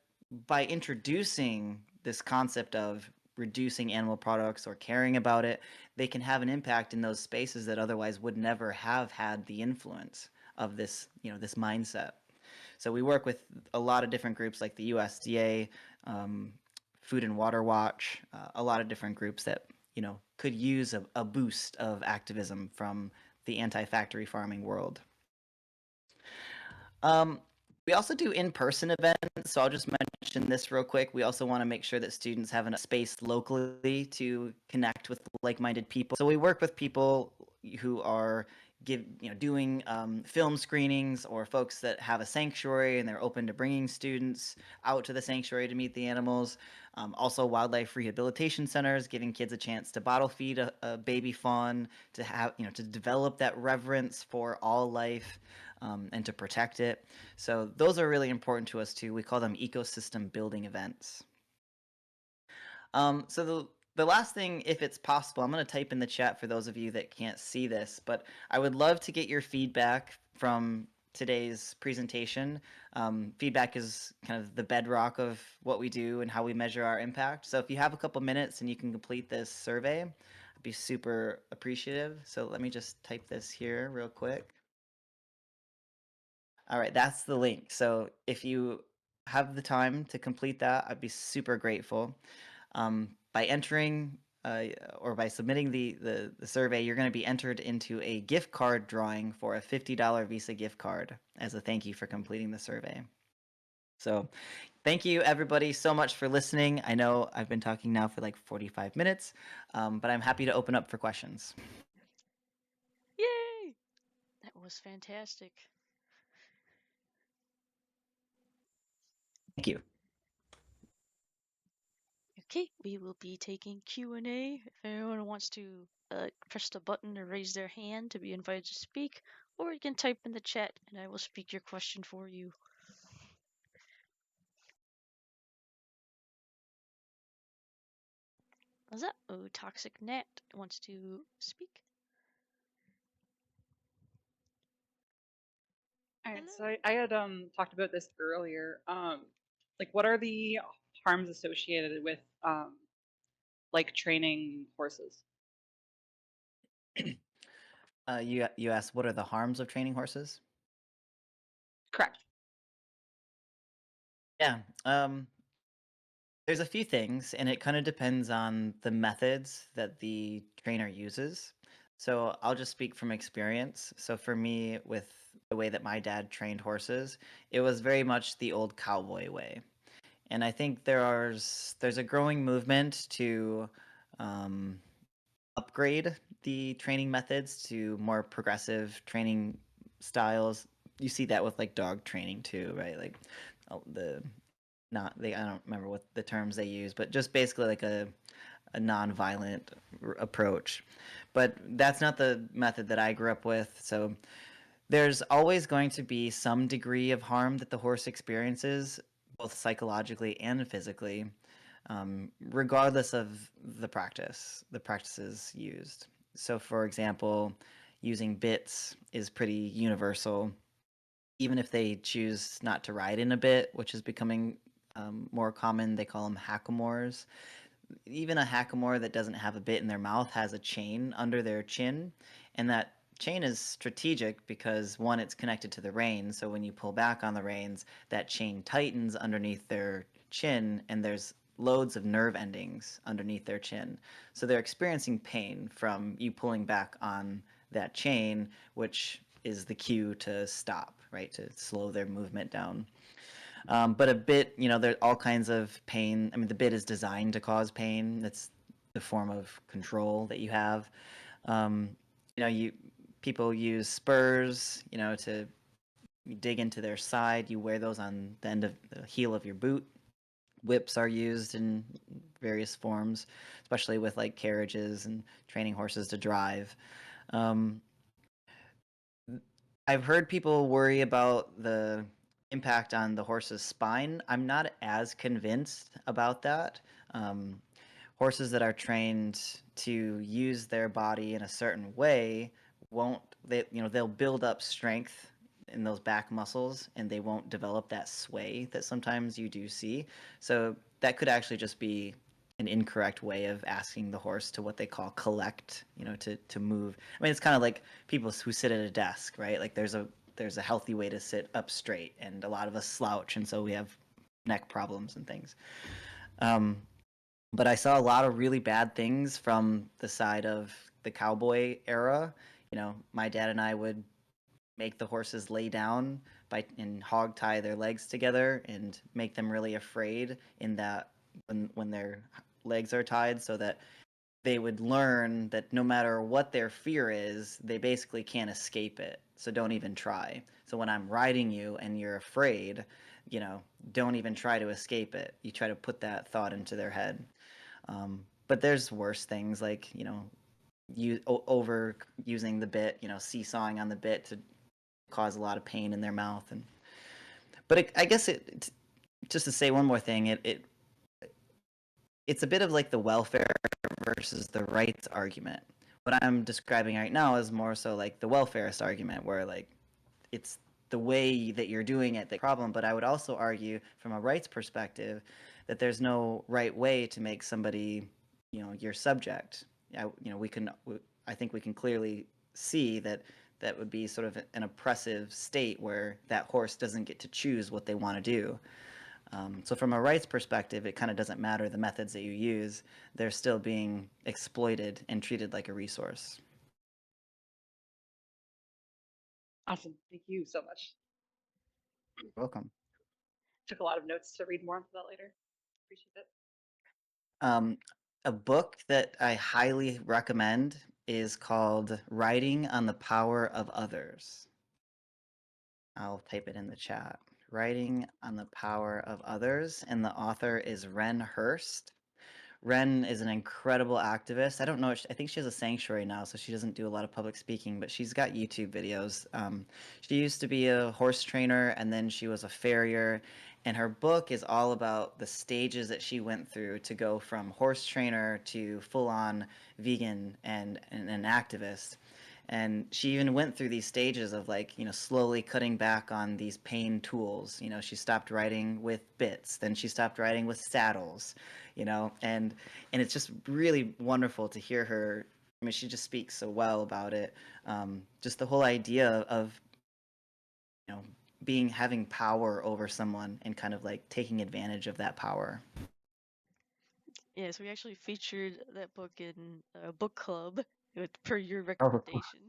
by introducing this concept of reducing animal products or caring about it, they can have an impact in those spaces that otherwise would never have had the influence of this, this mindset. So we work with a lot of different groups like the USDA, Food and Water Watch, a lot of different groups that could use a boost of activism from the anti-factory farming world. Um, we also do in-person events, so I'll just mention this real quick. We also want to make sure that students have a space locally to connect with like-minded people. So we work with people who are doing film screenings, or folks that have a sanctuary and they're open to bringing students out to the sanctuary to meet the animals. Also, wildlife rehabilitation centers, giving kids a chance to bottle feed a baby fawn, to have to develop that reverence for all life. And to protect it. So those are really important to us too. We call them ecosystem building events. So the last thing, if it's possible, I'm going to type in the chat for those of you that can't see this, but I would love to get your feedback from today's presentation. Feedback is kind of the bedrock of what we do and how we measure our impact. So if you have a couple minutes and you can complete this survey, I'd be super appreciative. So let me just type this here real quick. All right, that's the link. So if you have the time to complete that, I'd be super grateful. By entering or by submitting the survey, you're going to be entered into a gift card drawing for a $50 Visa gift card as a thank you for completing the survey. So thank you everybody so much for listening. I know I've been talking now for like 45 minutes, but I'm happy to open up for questions. Yay! That was fantastic. Thank you. Okay, we will be taking Q&A. If anyone wants to press the button or raise their hand to be invited to speak, or you can type in the chat and I will speak your question for you. How's that? Oh, Toxic Nat wants to speak. All right, so Hello. I had talked about this earlier. Like, what are the harms associated with like training horses? You asked what are the harms of training horses? Correct. Yeah. There's a few things, and it kind of depends on the methods that the trainer uses. So I'll just speak from experience. So for me, with the way that my dad trained horses, it was very much the old cowboy way. And I think there's a growing movement to um, upgrade the training methods to more progressive training styles. You see that with like dog training too, right? Like the not they I don't remember what the terms they use, but just basically like a non-violent approach. But that's not the method that I grew up with. So there's always going to be some degree of harm that the horse experiences, both psychologically and physically, regardless of the practices used. So, for example, using bits is pretty universal. Even if they choose not to ride in a bit, which is becoming more common, they call them hackamores. Even a hackamore that doesn't have a bit in their mouth has a chain under their chin, and that chain is strategic because one, it's connected to the reins, so when you pull back on the reins, that chain tightens underneath their chin, and there's loads of nerve endings underneath their chin, so they're experiencing pain from you pulling back on that chain, which is the cue to stop, right, to slow their movement down. But a bit, there are all kinds of pain. I mean, the bit is designed to cause pain. That's the form of control that you have. Um, you people use spurs, to dig into their side. You wear those on the end of the heel of your boot. Whips are used in various forms, especially with like carriages and training horses to drive. Um, I've heard people worry about the impact on the horse's spine. I'm not as convinced about that. Um, Horses that are trained to use their body in a certain way won't they they'll build up strength in those back muscles and they won't develop that sway that sometimes you do see. So that could actually just be an incorrect way of asking the horse to what they call collect, to move. I mean, it's kind of like people who sit at a desk, right? Like there's a healthy way to sit up straight, and a lot of us slouch, and so we have neck problems and things. Um, but I saw a lot of really bad things from the side of the cowboy era. My dad and I would make the horses lay down and hog tie their legs together and make them really afraid in that when their legs are tied, so that they would learn that no matter what their fear is, they basically can't escape it. So don't even try. So when I'm riding you and you're afraid, don't even try to escape it. You try to put that thought into their head. But there's worse things like over using the bit, seesawing on the bit to cause a lot of pain in their mouth. I guess just to say one more thing, it's a bit of like the welfare versus the rights argument. What I'm describing right now is more so like the welfarist argument, where like it's the way that you're doing it the problem. But I would also argue from a rights perspective that there's no right way to make somebody, your subject. I think we can clearly see that that would be sort of an oppressive state where that horse doesn't get to choose what they want to do. So from a rights perspective, it kind of doesn't matter the methods that you use; they're still being exploited and treated like a resource. Awesome. Thank you so much. You're welcome. Took a lot of notes to read more into that later. Appreciate it. Um, a book that I highly recommend is called Writing on the Power of Others. I'll type it in the chat. Writing on the Power of Others, and the author is Ren Hurst. Ren is an incredible activist. I don't know. I think she has a sanctuary now, so she doesn't do a lot of public speaking, but she's got YouTube videos. She used to be a horse trainer, and then she was a farrier. And her book is all about the stages that she went through to go from horse trainer to full on vegan and an activist. And she even went through these stages of like, slowly cutting back on these pain tools. She stopped riding with bits, then she stopped riding with saddles, and it's just really wonderful to hear her. I mean, she just speaks so well about it. Just the whole idea of you know having power over someone and kind of like taking advantage of that power. Yes, we actually featured that book in a book club per your Oh, recommendation.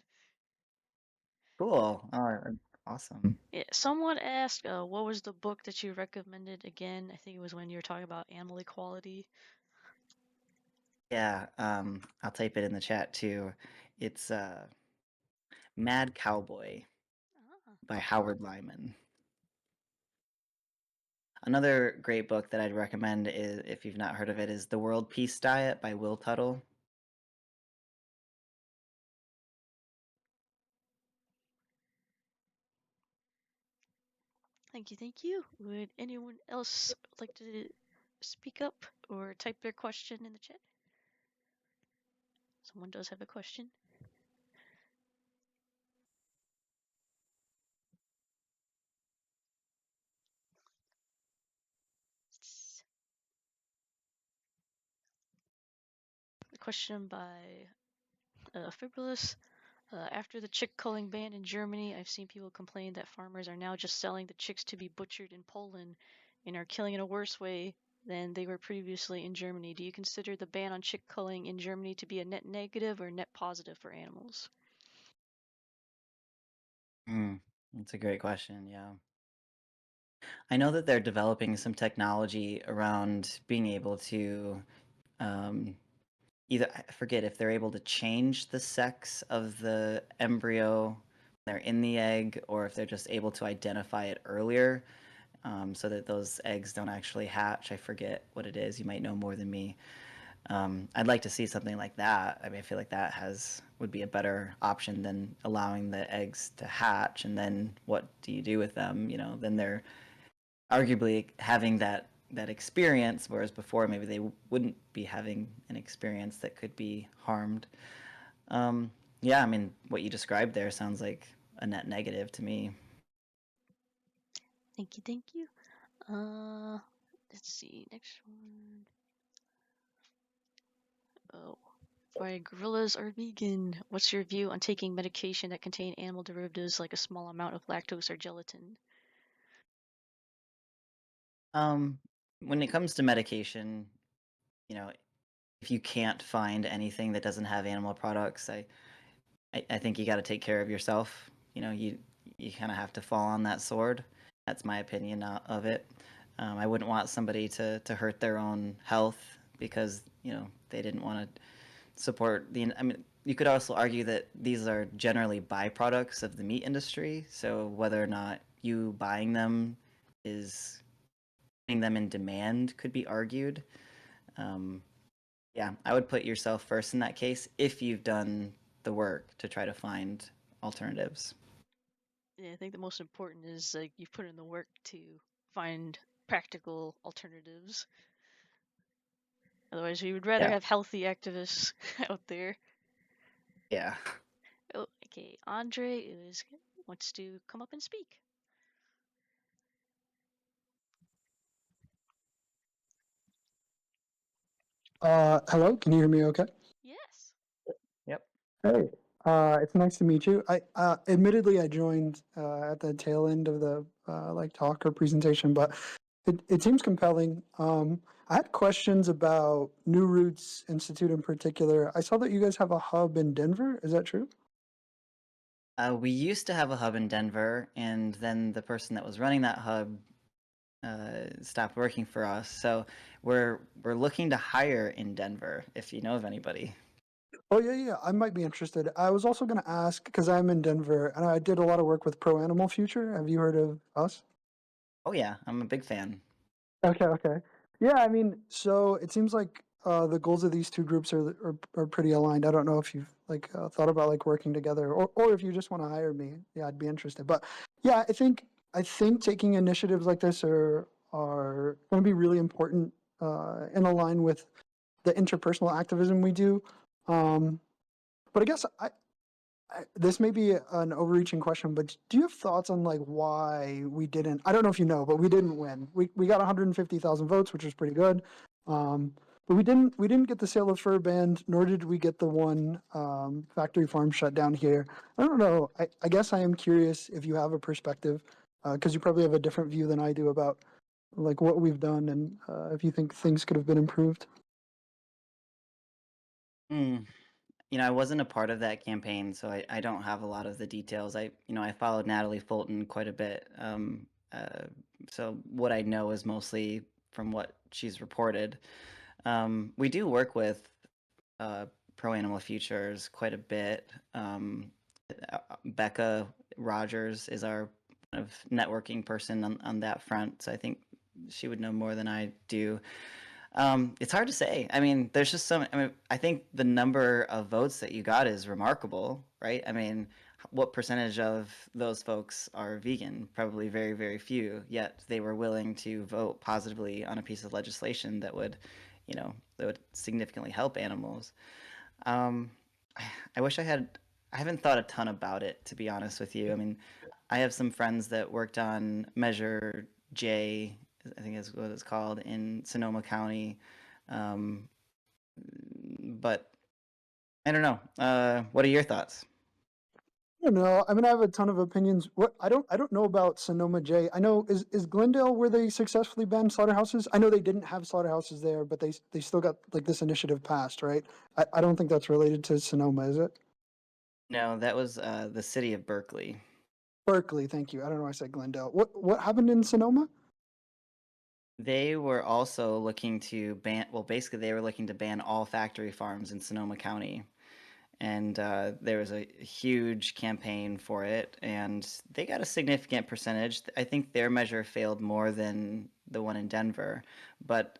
cool. Oh, awesome. Yeah, someone asked, what was the book that you recommended again? I think it was when you were talking about animal equality. Yeah, I'll type it in the chat too. It's Mad Cowboy Ah, by Howard Lyman. Another great book that I'd recommend is, if you've not heard of it, is The World Peace Diet by Will Tuttle. thank you, thank you. Would anyone else like to speak up or type their question in the chat? Someone does have a question. It's a question by Fibrillus. After the chick culling ban in Germany, I've seen people complain that farmers are now just selling the chicks to be butchered in Poland and are killing in a worse way than they were previously in Germany. Do you consider the ban on chick culling in Germany to be a net negative or net positive for animals? That's a great question. Yeah. I know that they're developing some technology around being able to um, either, I forget if they're able to change the sex of the embryo when they're in the egg, or if they're just able to identify it earlier, so that those eggs don't actually hatch. I forget what it is. You might know more than me. I'd like to see something like that. I mean, I feel like that would be a better option than allowing the eggs to hatch, and then what do you do with them? You know, then they're arguably having that experience, whereas before maybe they wouldn't be having an experience that could be harmed. Yeah, I mean, what you described there sounds like a net negative to me. Thank you, thank you. Uh, let's see, next one. Oh, why gorillas are vegan. What's your view on taking medication that contain animal derivatives like a small amount of lactose or gelatin? Um, when it comes to medication, you know, if you can't find anything that doesn't have animal products, I think you got to take care of yourself. You know, you kind of have to fall on that sword. That's my opinion of it. I wouldn't want somebody to hurt their own health because they didn't want to support the. I mean, you could also argue that these are generally byproducts of the meat industry. So whether or not you buying them is putting them in demand could be argued. Um, yeah, I would put yourself first in that case if you've done the work to try to find alternatives. Yeah, I think the most important is like you put in the work to find practical alternatives. Otherwise, we would rather Yeah, have healthy activists out there. yeah. Oh, okay. Andre is wants to come up and speak. Hello, can you hear me okay? Yes. Yep. Hey, it's nice to meet you. Admittedly I joined at the tail end of the like talk or presentation, but it seems compelling. I had questions about New Roots Institute in particular. I saw that you guys have a hub in Denver. Is that true? We used to have a hub in Denver, and then the person that was running that hub stopped working for us. So we're looking to hire in Denver if you know of anybody. Oh yeah, I might be interested. I was also going to ask because I'm in Denver and I did a lot of work with Pro Animal Future. Have you heard of us? Oh yeah, I'm a big fan. Okay. Yeah, I mean, so it seems like the goals of these two groups are pretty aligned. I don't know if you've like thought about like working together, or if you just want to hire me. Yeah, I'd be interested. But yeah, I think taking initiatives like this are going to be really important and align with the interpersonal activism we do. Um, but I guess this may be an overreaching question, but do you have thoughts on like why we didn't? I don't know if you know, but we didn't win. We got 150,000 votes, which was pretty good. But we didn't get the sale of fur banned, nor did we get the one factory farm shut down here. I don't know. I guess I am curious if you have a perspective, because you probably have a different view than I do about like what we've done and if you think things could have been improved. Mm. I wasn't a part of that campaign, so I don't have a lot of the details. I followed Natalie Fulton quite a bit. So what I know is mostly from what she's reported. We do work with uh, Pro Animal Futures quite a bit. Becca Rogers is our kind of networking person on that front, so I think she would know more than I do. It's hard to say. I mean, there's just so. I mean, I think the number of votes that you got is remarkable, right? I mean, what percentage of those folks are vegan? Probably very, very few. Yet they were willing to vote positively on a piece of legislation that would significantly help animals. Um, I wish I had. I haven't thought a ton about it, to be honest with you. I mean, I have some friends that worked on Measure J, I think is what it's called, in Sonoma County. Um, but I don't know. What are your thoughts? I don't know. I mean, I have a ton of opinions. What I don't know about Sonoma J. I know is Glendale where they successfully banned slaughterhouses. I know they didn't have slaughterhouses there, but they still got like this initiative passed, right? I don't think that's related to Sonoma, is it? No, that was the city of Berkeley. Berkeley, thank you. I don't know why I said Glendale. What happened in Sonoma? They were also looking to ban. Well, basically, they were looking to ban all factory farms in Sonoma County, and there was a huge campaign for it, and they got a significant percentage. I think their measure failed more than the one in Denver, but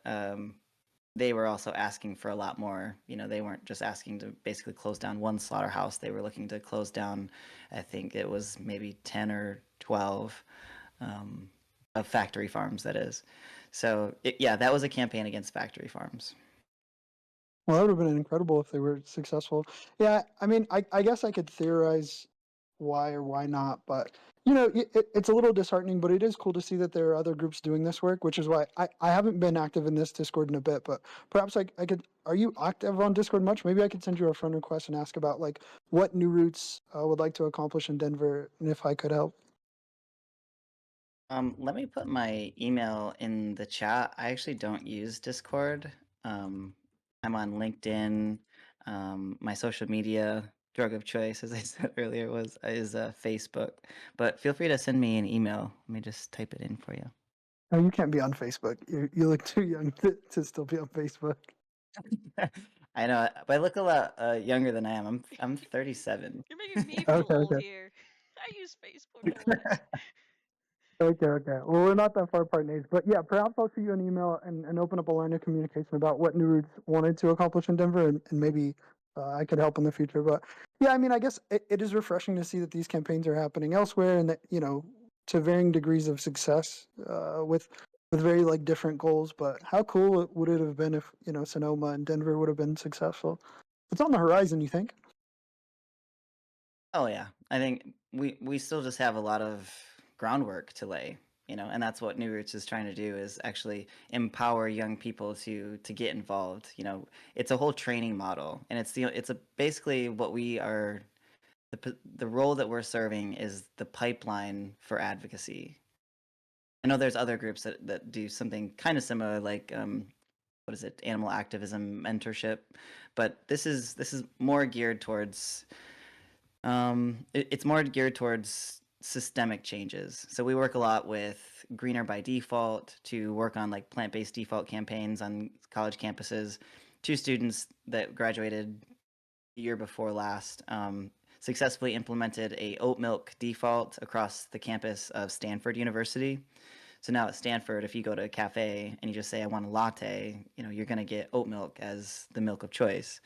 they were also asking for a lot more. They weren't just asking to basically close down one slaughterhouse. They were looking to close down, I think it was maybe 10 or 12 of factory farms, that is. So, yeah, that was a campaign against factory farms. Well, that would have been incredible if they were successful. Yeah, I mean, I guess I could theorize why or why not, but it's a little disheartening, but it is cool to see that there are other groups doing this work, which is why I haven't been active in this Discord in a bit, but perhaps I could. Are you active on Discord much? Maybe I could send you a friend request and ask about like what New Roots would like to accomplish in Denver, and if I could help. Let me put my email in the chat. I actually don't use Discord. I'm on LinkedIn. My social media drug of choice, as I said earlier, is Facebook. But feel free to send me an email. Let me just type it in for you. No, you can't be on Facebook. You look too young to still be on Facebook. I know, but I look a lot younger than I am. I'm 37. You're making me feel Okay, old okay. here. I use Facebook a lot. Okay, okay. Well, we're not that far apart in age, but yeah, perhaps I'll shoot you an email and open up a line of communication about what New Roots wanted to accomplish in Denver, and maybe I could help in the future. But yeah, I mean, I guess it is refreshing to see that these campaigns are happening elsewhere, and that to varying degrees of success with very like different goals. But how cool would it have been if Sonoma and Denver would have been successful? It's on the horizon, you think? Oh yeah, I think we still just have a lot of groundwork to lay, and that's what New Roots is trying to do, is actually empower young people to get involved. It's a whole training model, and it's basically what we are. The role that we're serving is the pipeline for advocacy. I know there's other groups that do something kind of similar, like what is it, animal activism mentorship, but this is more geared towards it's more geared towards systemic changes. So we work a lot with Greener by Default to work on like plant-based default campaigns on college campuses. Two students that graduated the year before last successfully implemented a oat milk default across the campus of Stanford University. So now at Stanford, if you go to a cafe and you just say, I want a latte, you're going to get oat milk as the milk of choice.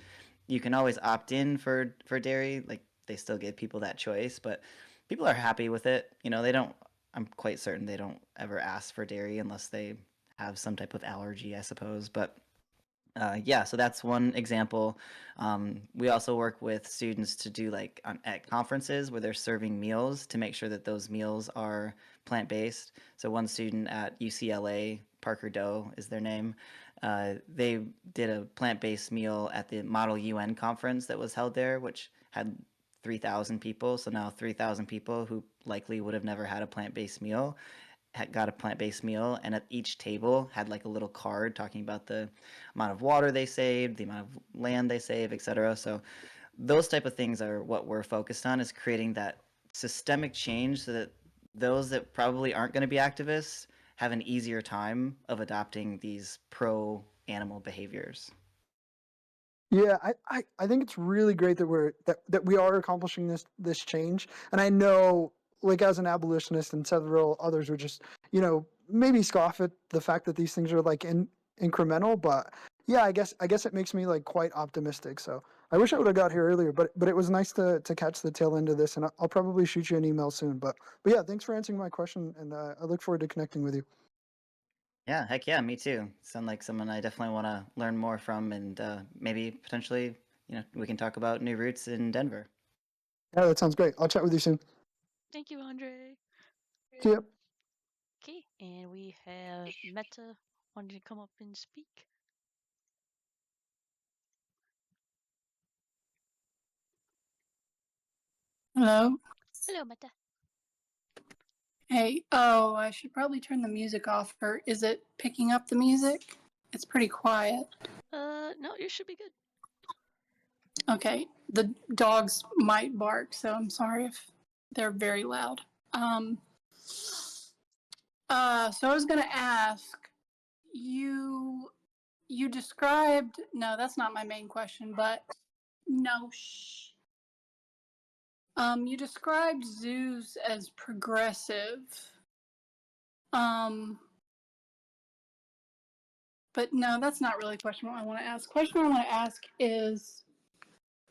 You can always opt in for dairy, like they still give people that choice, but people are happy with it. They don't, I'm quite certain they don't ever ask for dairy unless they have some type of allergy, I suppose. But yeah, so that's one example. We also work with students to do like at conferences where they're serving meals to make sure that those meals are plant-based. So one student at UCLA, Parker Doe is their name, they did a plant-based meal at the Model UN conference that was held there, which had 3,000 people. So now 3,000 people who likely would have never had a plant-based meal got a plant-based meal, and at each table had like a little card talking about the amount of water they saved, the amount of land they save, etc. So those type of things are what we're focused on, is creating that systemic change so that those that probably aren't going to be activists have an easier time of adopting these pro animal behaviors. Yeah, I think it's really great that we are accomplishing this change. And I know, like as an abolitionist and several others would just, maybe scoff at the fact that these things are like incremental, but yeah, I guess it makes me like quite optimistic. So I wish I would have got here earlier, but it was nice to catch the tail end of this, and I'll probably shoot you an email soon. But yeah, thanks for answering my question, and I look forward to connecting with you. Yeah, heck yeah, me too. Sound like someone I definitely want to learn more from, and maybe potentially, we can talk about New Roots in Denver. Yeah, that sounds great. I'll chat with you soon. Thank you, Andre. See ya. Okay, and we have Meta wanting to come up and speak. Hello. Hello, Meta. Hey. Oh, I should probably turn the music off, or is it picking up the music? It's pretty quiet. No, you should be good. Okay. The dogs might bark, so I'm sorry if they're very loud. So I was gonna ask, you described, no, that's not my main question, but no, shh. You described zoos as progressive. But But no, that's not really a question I want to ask. Question I want to ask is,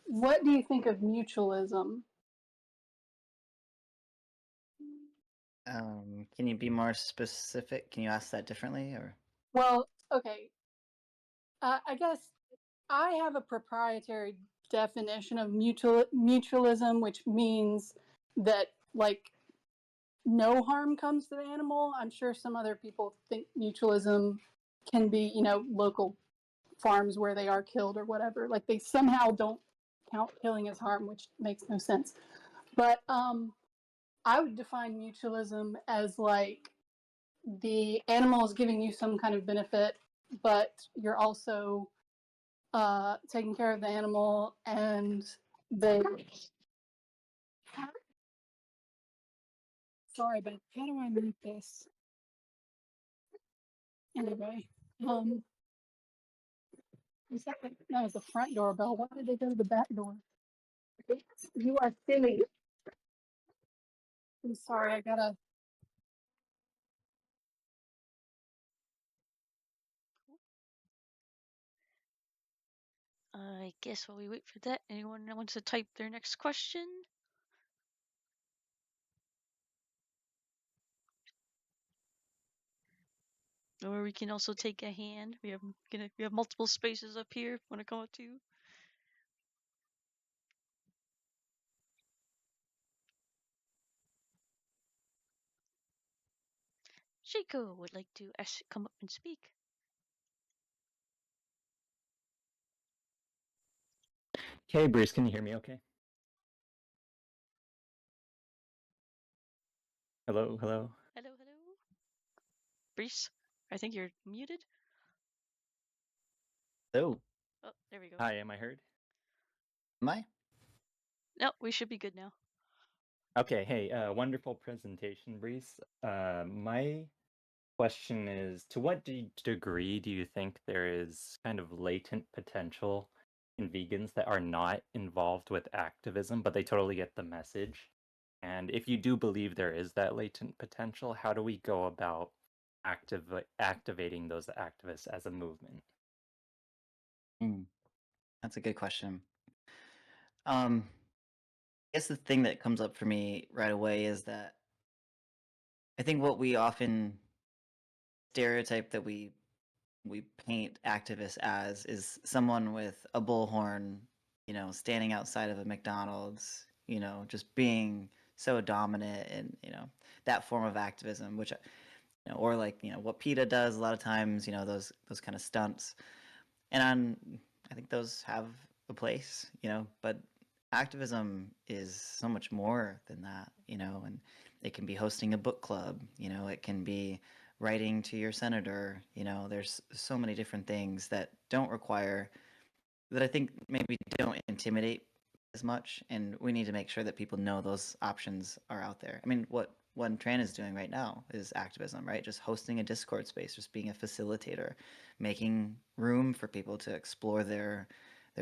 what do you think of mutualism? Can you be more specific? Can you ask that differently, or? Well, okay. I guess I have a proprietary definition of mutualism, which means that like no harm comes to the animal. I'm sure some other people think mutualism can be, local farms where they are killed or whatever. Like they somehow don't count killing as harm, which makes no sense. But I would define mutualism as like the animal is giving you some kind of benefit, but you're also taking care of the animal and they. Sorry, but how do I move this? Anyway, is that that was the front doorbell? Why did they go to the back door? You are silly. I'm sorry, I gotta. I guess while we wait for that, anyone that wants to type their next question? Or we can also take a hand. We have multiple spaces up here. If you want to come up too? Shiko would like to come up and speak. Okay, Bruce, can you hear me okay? Hello, hello. Hello. Brece, I think you're muted. Oh, Oh, there we go. Hi, am I heard? am I? No, we should be good now. Okay, hey, wonderful presentation, Bruce. My question is, to what degree do you think there is kind of latent potential in vegans that are not involved with activism, but they totally get the message? And if you do believe there is that latent potential, how do we go about activating those activists as a movement? That's a good question. I guess the thing that comes up for me right away is that I think what we often stereotype that we paint activists as is someone with a bullhorn, standing outside of a McDonald's, just being so dominant and, that form of activism, which, or like, what PETA does a lot of times, those kind of stunts. And I think those have a place, but activism is so much more than that, and it can be hosting a book club, it can be writing to your senator, there's so many different things that don't require, that I think maybe don't intimidate as much, and we need to make sure that people know those options are out there. I mean, what Tran is doing right now is activism, right? Just hosting a Discord space, just being a facilitator, making room for people to explore their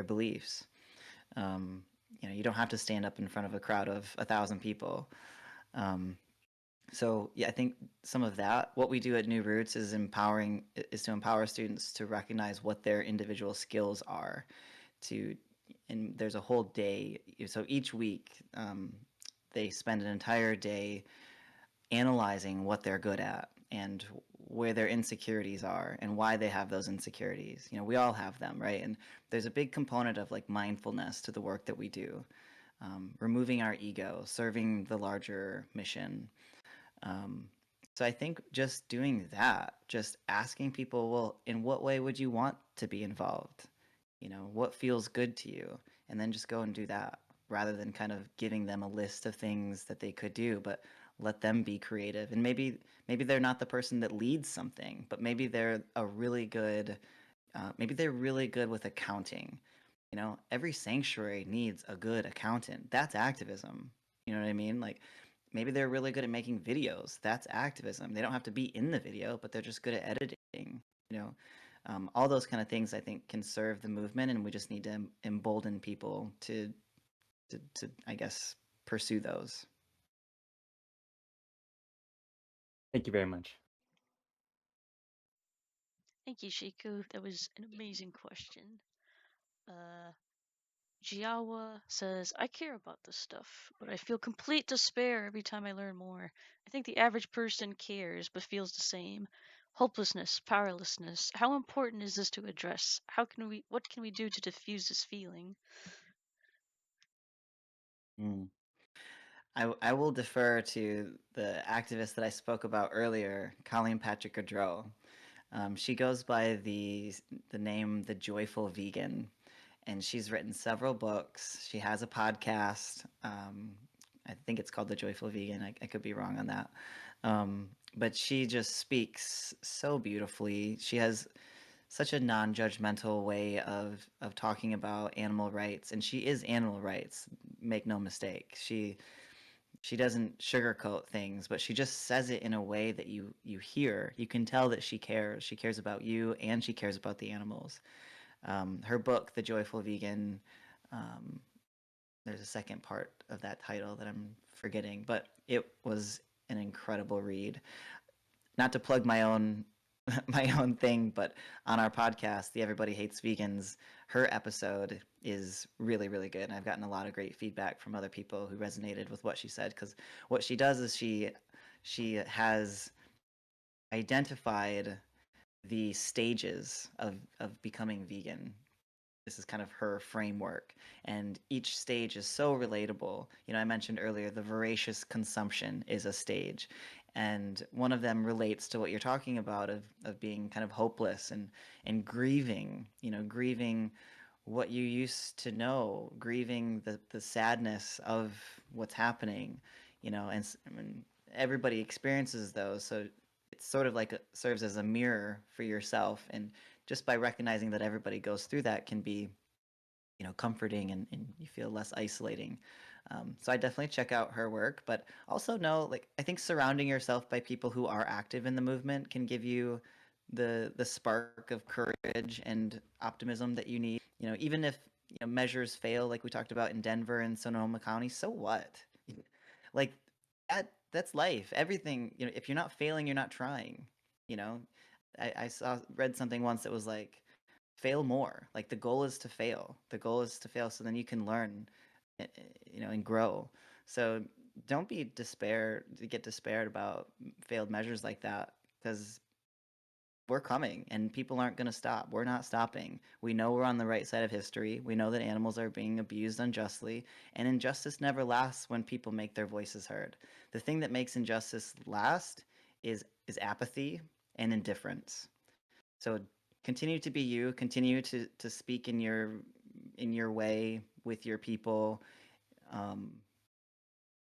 beliefs. You don't have to stand up in front of a crowd of 1,000 people. So yeah, I think some of that, what we do at New Roots is to empower students to recognize what their individual skills are, and there's a whole day. So each week, they spend an entire day analyzing what they're good at and where their insecurities are and why they have those insecurities. We all have them, right? And there's a big component of like mindfulness to the work that we do, removing our ego, serving the larger mission. So I think just doing that, just asking people, well, in what way would you want to be involved? What feels good to you? And then just go and do that, rather than kind of giving them a list of things that they could do, but let them be creative. And maybe they're not the person that leads something, but maybe they're really good with accounting. Every sanctuary needs a good accountant. That's activism. You know what I mean? Like, maybe they're really good at making videos. That's activism. They don't have to be in the video, but they're just good at editing. All those kind of things I think can serve the movement, and we just need to embolden people to I guess, pursue those. Thank you very much. Thank you, Shiku. That was an amazing question. Jiawa says, I care about this stuff, but I feel complete despair every time I learn more. I think the average person cares, but feels the same. Hopelessness, powerlessness. How important is this to address? What can we do to diffuse this feeling? Mm. I will defer to the activist that I spoke about earlier, Colleen Patrick Gaudreau. She goes by the name The Joyful Vegan, and she's written several books. She has a podcast. I think it's called The Joyful Vegan. I could be wrong on that. But she just speaks so beautifully. She has such a non-judgmental way of talking about animal rights, and she is animal rights. Make no mistake. She doesn't sugarcoat things, but she just says it in a way that you hear. You can tell that she cares. She cares about you, and she cares about the animals. Her book, The Joyful Vegan, um, there's a second part of that title that I'm forgetting, but it was an incredible read. Not to plug my own my own thing, but on our podcast, the Everybody Hates Vegans, her episode is really, really good. And I've gotten a lot of great feedback from other people who resonated with what she said. Because what she does is she has identified the stages of becoming vegan. This is kind of her framework, and each stage is so relatable. I mentioned earlier the voracious consumption is a stage, and one of them relates to what you're talking about of being kind of hopeless and grieving, grieving what you used to know, grieving the sadness of what's happening, and I mean, everybody experiences those, so it's sort of like serves as a mirror for yourself, and just by recognizing that everybody goes through that can be comforting, and you feel less isolating. So I definitely check out her work, but also know, like, I think surrounding yourself by people who are active in the movement can give you the spark of courage and optimism that you need. Even if measures fail, like we talked about in Denver and Sonoma County, so what? Like, that's life. Everything, if you're not failing, you're not trying. You know, I read something once that was like, fail more. Like, the goal is to fail. The goal is to fail so then you can learn, and grow. So don't get despaired about failed measures like that, because we're coming and people aren't going to stop. We're not stopping. We know we're on the right side of history. We know that animals are being abused unjustly, and injustice never lasts when people make their voices heard. The thing that makes injustice last is apathy and indifference. So continue to be you, continue to speak in your way with your people.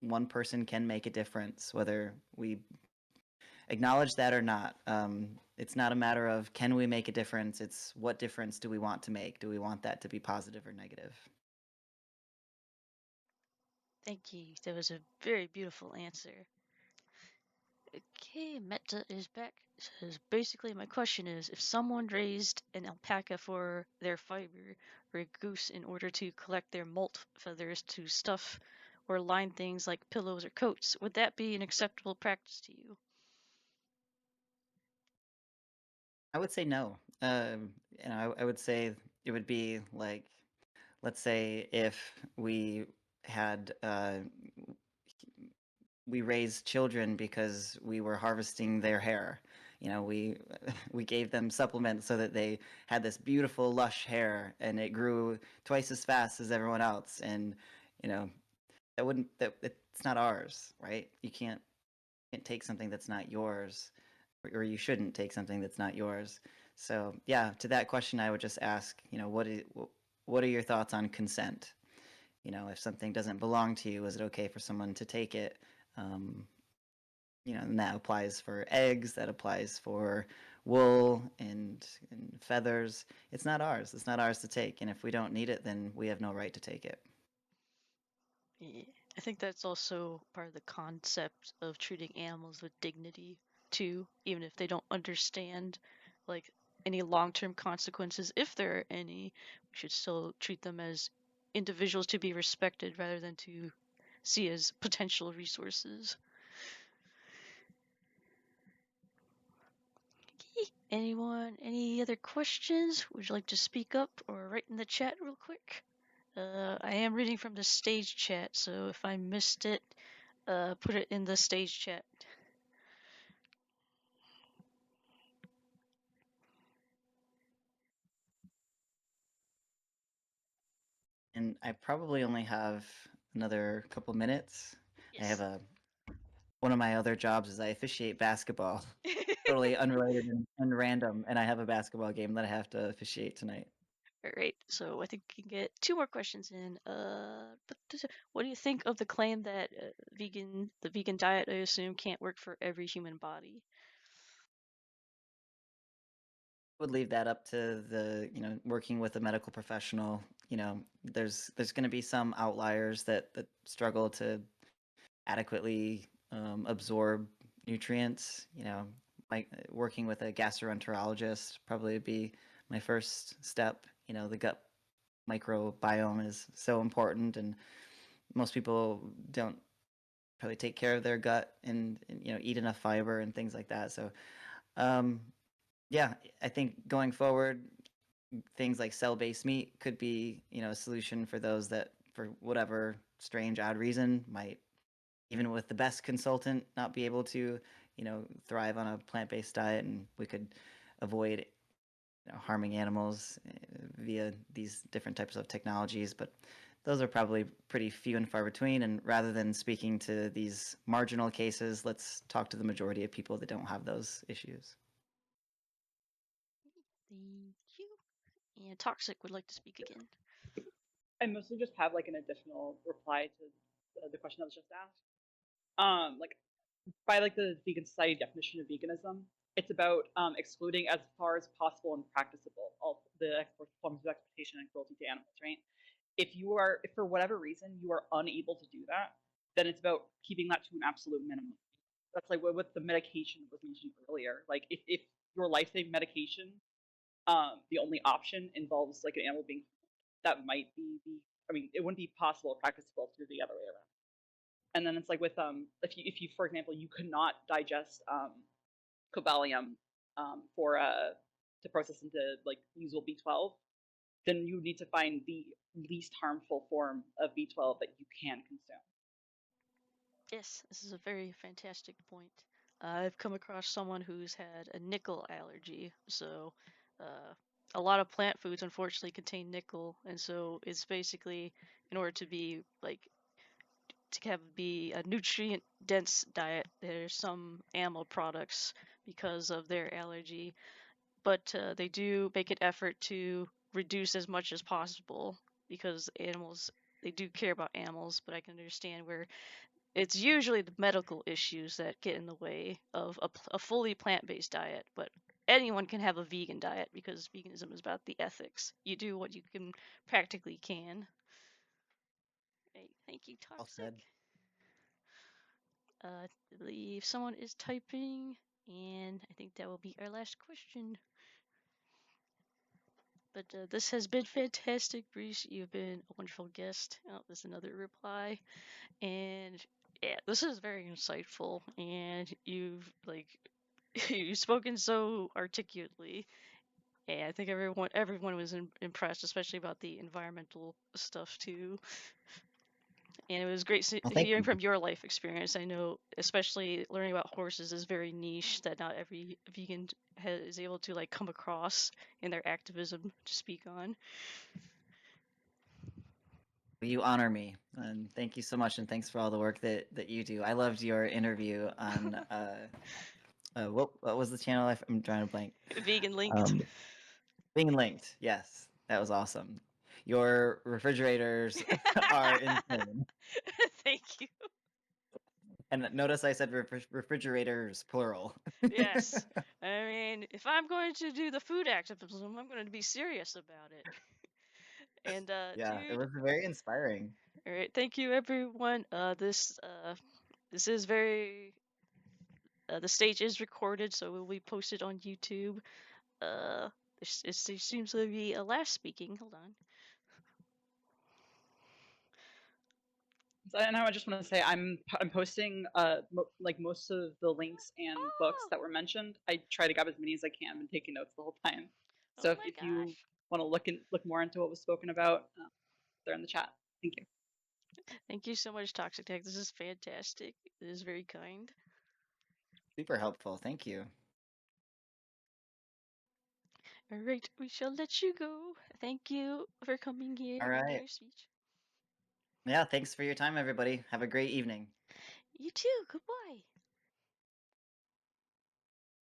One person can make a difference, whether we acknowledge that or not. It's not a matter of can we make a difference, it's what difference do we want to make? Do we want that to be positive or negative? Thank you. That was a very beautiful answer. Okay, Meta is back. Says, basically, my question is, if someone raised an alpaca for their fiber, or a goose in order to collect their molt feathers to stuff or line things like pillows or coats, would that be an acceptable practice to you? I would say no. I would say it would be like, let's say if had we raised children because we were harvesting their hair. We we gave them supplements so that they had this beautiful lush hair, and it grew twice as fast as everyone else. And you know it's not ours, right? You can't take something that's not yours, or you shouldn't take something that's not yours. So yeah, to that question, I would just ask, what are your thoughts on consent? If something doesn't belong to you, is it okay for someone to take it? Um, and that applies for eggs, that applies for wool and feathers. It's not ours. It's not ours to take. And if we don't need it, then we have no right to take it. Yeah. I think that's also part of the concept of treating animals with dignity too, even if they don't understand like any long-term consequences, if there are any. We should still treat them as individuals to be respected rather than to see as potential resources. Anyone, any other questions? Would you like to speak up or write in the chat real quick? I am reading from the stage chat, so if I missed it, put it in the stage chat. And I probably only have another couple minutes. I have Yes. one of my other jobs is I officiate basketball. Totally unrelated and random, and I have a basketball game that I have to officiate tonight. All right, so I think we can get 2 more questions in. What do you think of the claim that the vegan diet, I assume, can't work for every human body? Would leave that up to the working with a medical professional. There's going to be some outliers that struggle to adequately absorb nutrients. Like working with a gastroenterologist probably would be my first step. The gut microbiome is so important, and most people don't probably take care of their gut and eat enough fiber and things like that. So um, yeah, I think going forward, things like cell-based meat could be a solution for those that for whatever strange odd reason might, even with the best consultant, not be able to thrive on a plant-based diet, and we could avoid harming animals via these different types of technologies. But those are probably pretty few and far between, and rather than speaking to these marginal cases, let's talk to the majority of people that don't have those issues. Thank you. And Toxic would like to speak again. I mostly just have like an additional reply to the question that was just asked. Like by like the vegan society definition of veganism, it's about excluding as far as possible and practicable all the forms of exploitation and cruelty to animals, right? If for whatever reason you are unable to do that, then it's about keeping that to an absolute minimum. That's like what the medication was mentioned earlier. Like if your life-saving medication, the only option involves like an animal being, that might be I mean, it wouldn't be possible or practicable to do the other way around. And then it's like with if you for example you could not digest cobalium for to process into like usable B12, then you need to find the least harmful form of B12 that you can consume. Yes, this is a very fantastic point. I've come across someone who's had a nickel allergy, so a lot of plant foods unfortunately contain nickel, and so it's basically in order to be a nutrient dense diet, there's some animal products because of their allergy, but they do make an effort to reduce as much as possible because animals, they do care about animals, but I can understand where it's usually the medical issues that get in the way of a fully plant-based diet. But anyone can have a vegan diet because veganism is about the ethics. You do what you can practically can. Hey, thank you, Well Toxic. said. I believe someone is typing, and I think that will be our last question. But this has been fantastic, Brece. You've been a wonderful guest. Oh, there's another reply. And yeah, this is very insightful, and you've you've spoken so articulately. And I think everyone was impressed, especially about the environmental stuff too. And it was great Well, thank hearing you. from your life experience. I know, especially learning about horses is very niche that not every vegan is able to like come across in their activism to speak on. You honor me, and thank you so much, and thanks for all the work that you do. I loved your interview on what was the channel? I'm trying to blank. Vegan linked. Um, Being linked, yes, that was awesome. Your refrigerators are insane. Thank you. And notice I said refrigerators plural. Yes. I mean, if I'm going to do the food activism, I'm going to be serious about it. And Yeah, it dude, was very inspiring. all right, thank you everyone. This is very the stage is recorded, so it will be posted on YouTube. There seems to be a last speaking. Hold on. And I just want to say I'm posting like most of the links and books Oh, that were mentioned. I try to grab as many as I can. I've been taking notes the whole time. So oh if, my if you gosh. want to look more into what was spoken about, they're in the chat. Thank you. Thank you so much, Toxic Tech. This is fantastic. It is very kind. Super helpful. Thank you. All right, we shall let you go. Thank you for coming here All and giving right. your speech. Yeah, thanks for your time, everybody. Have a great evening. You too. Goodbye.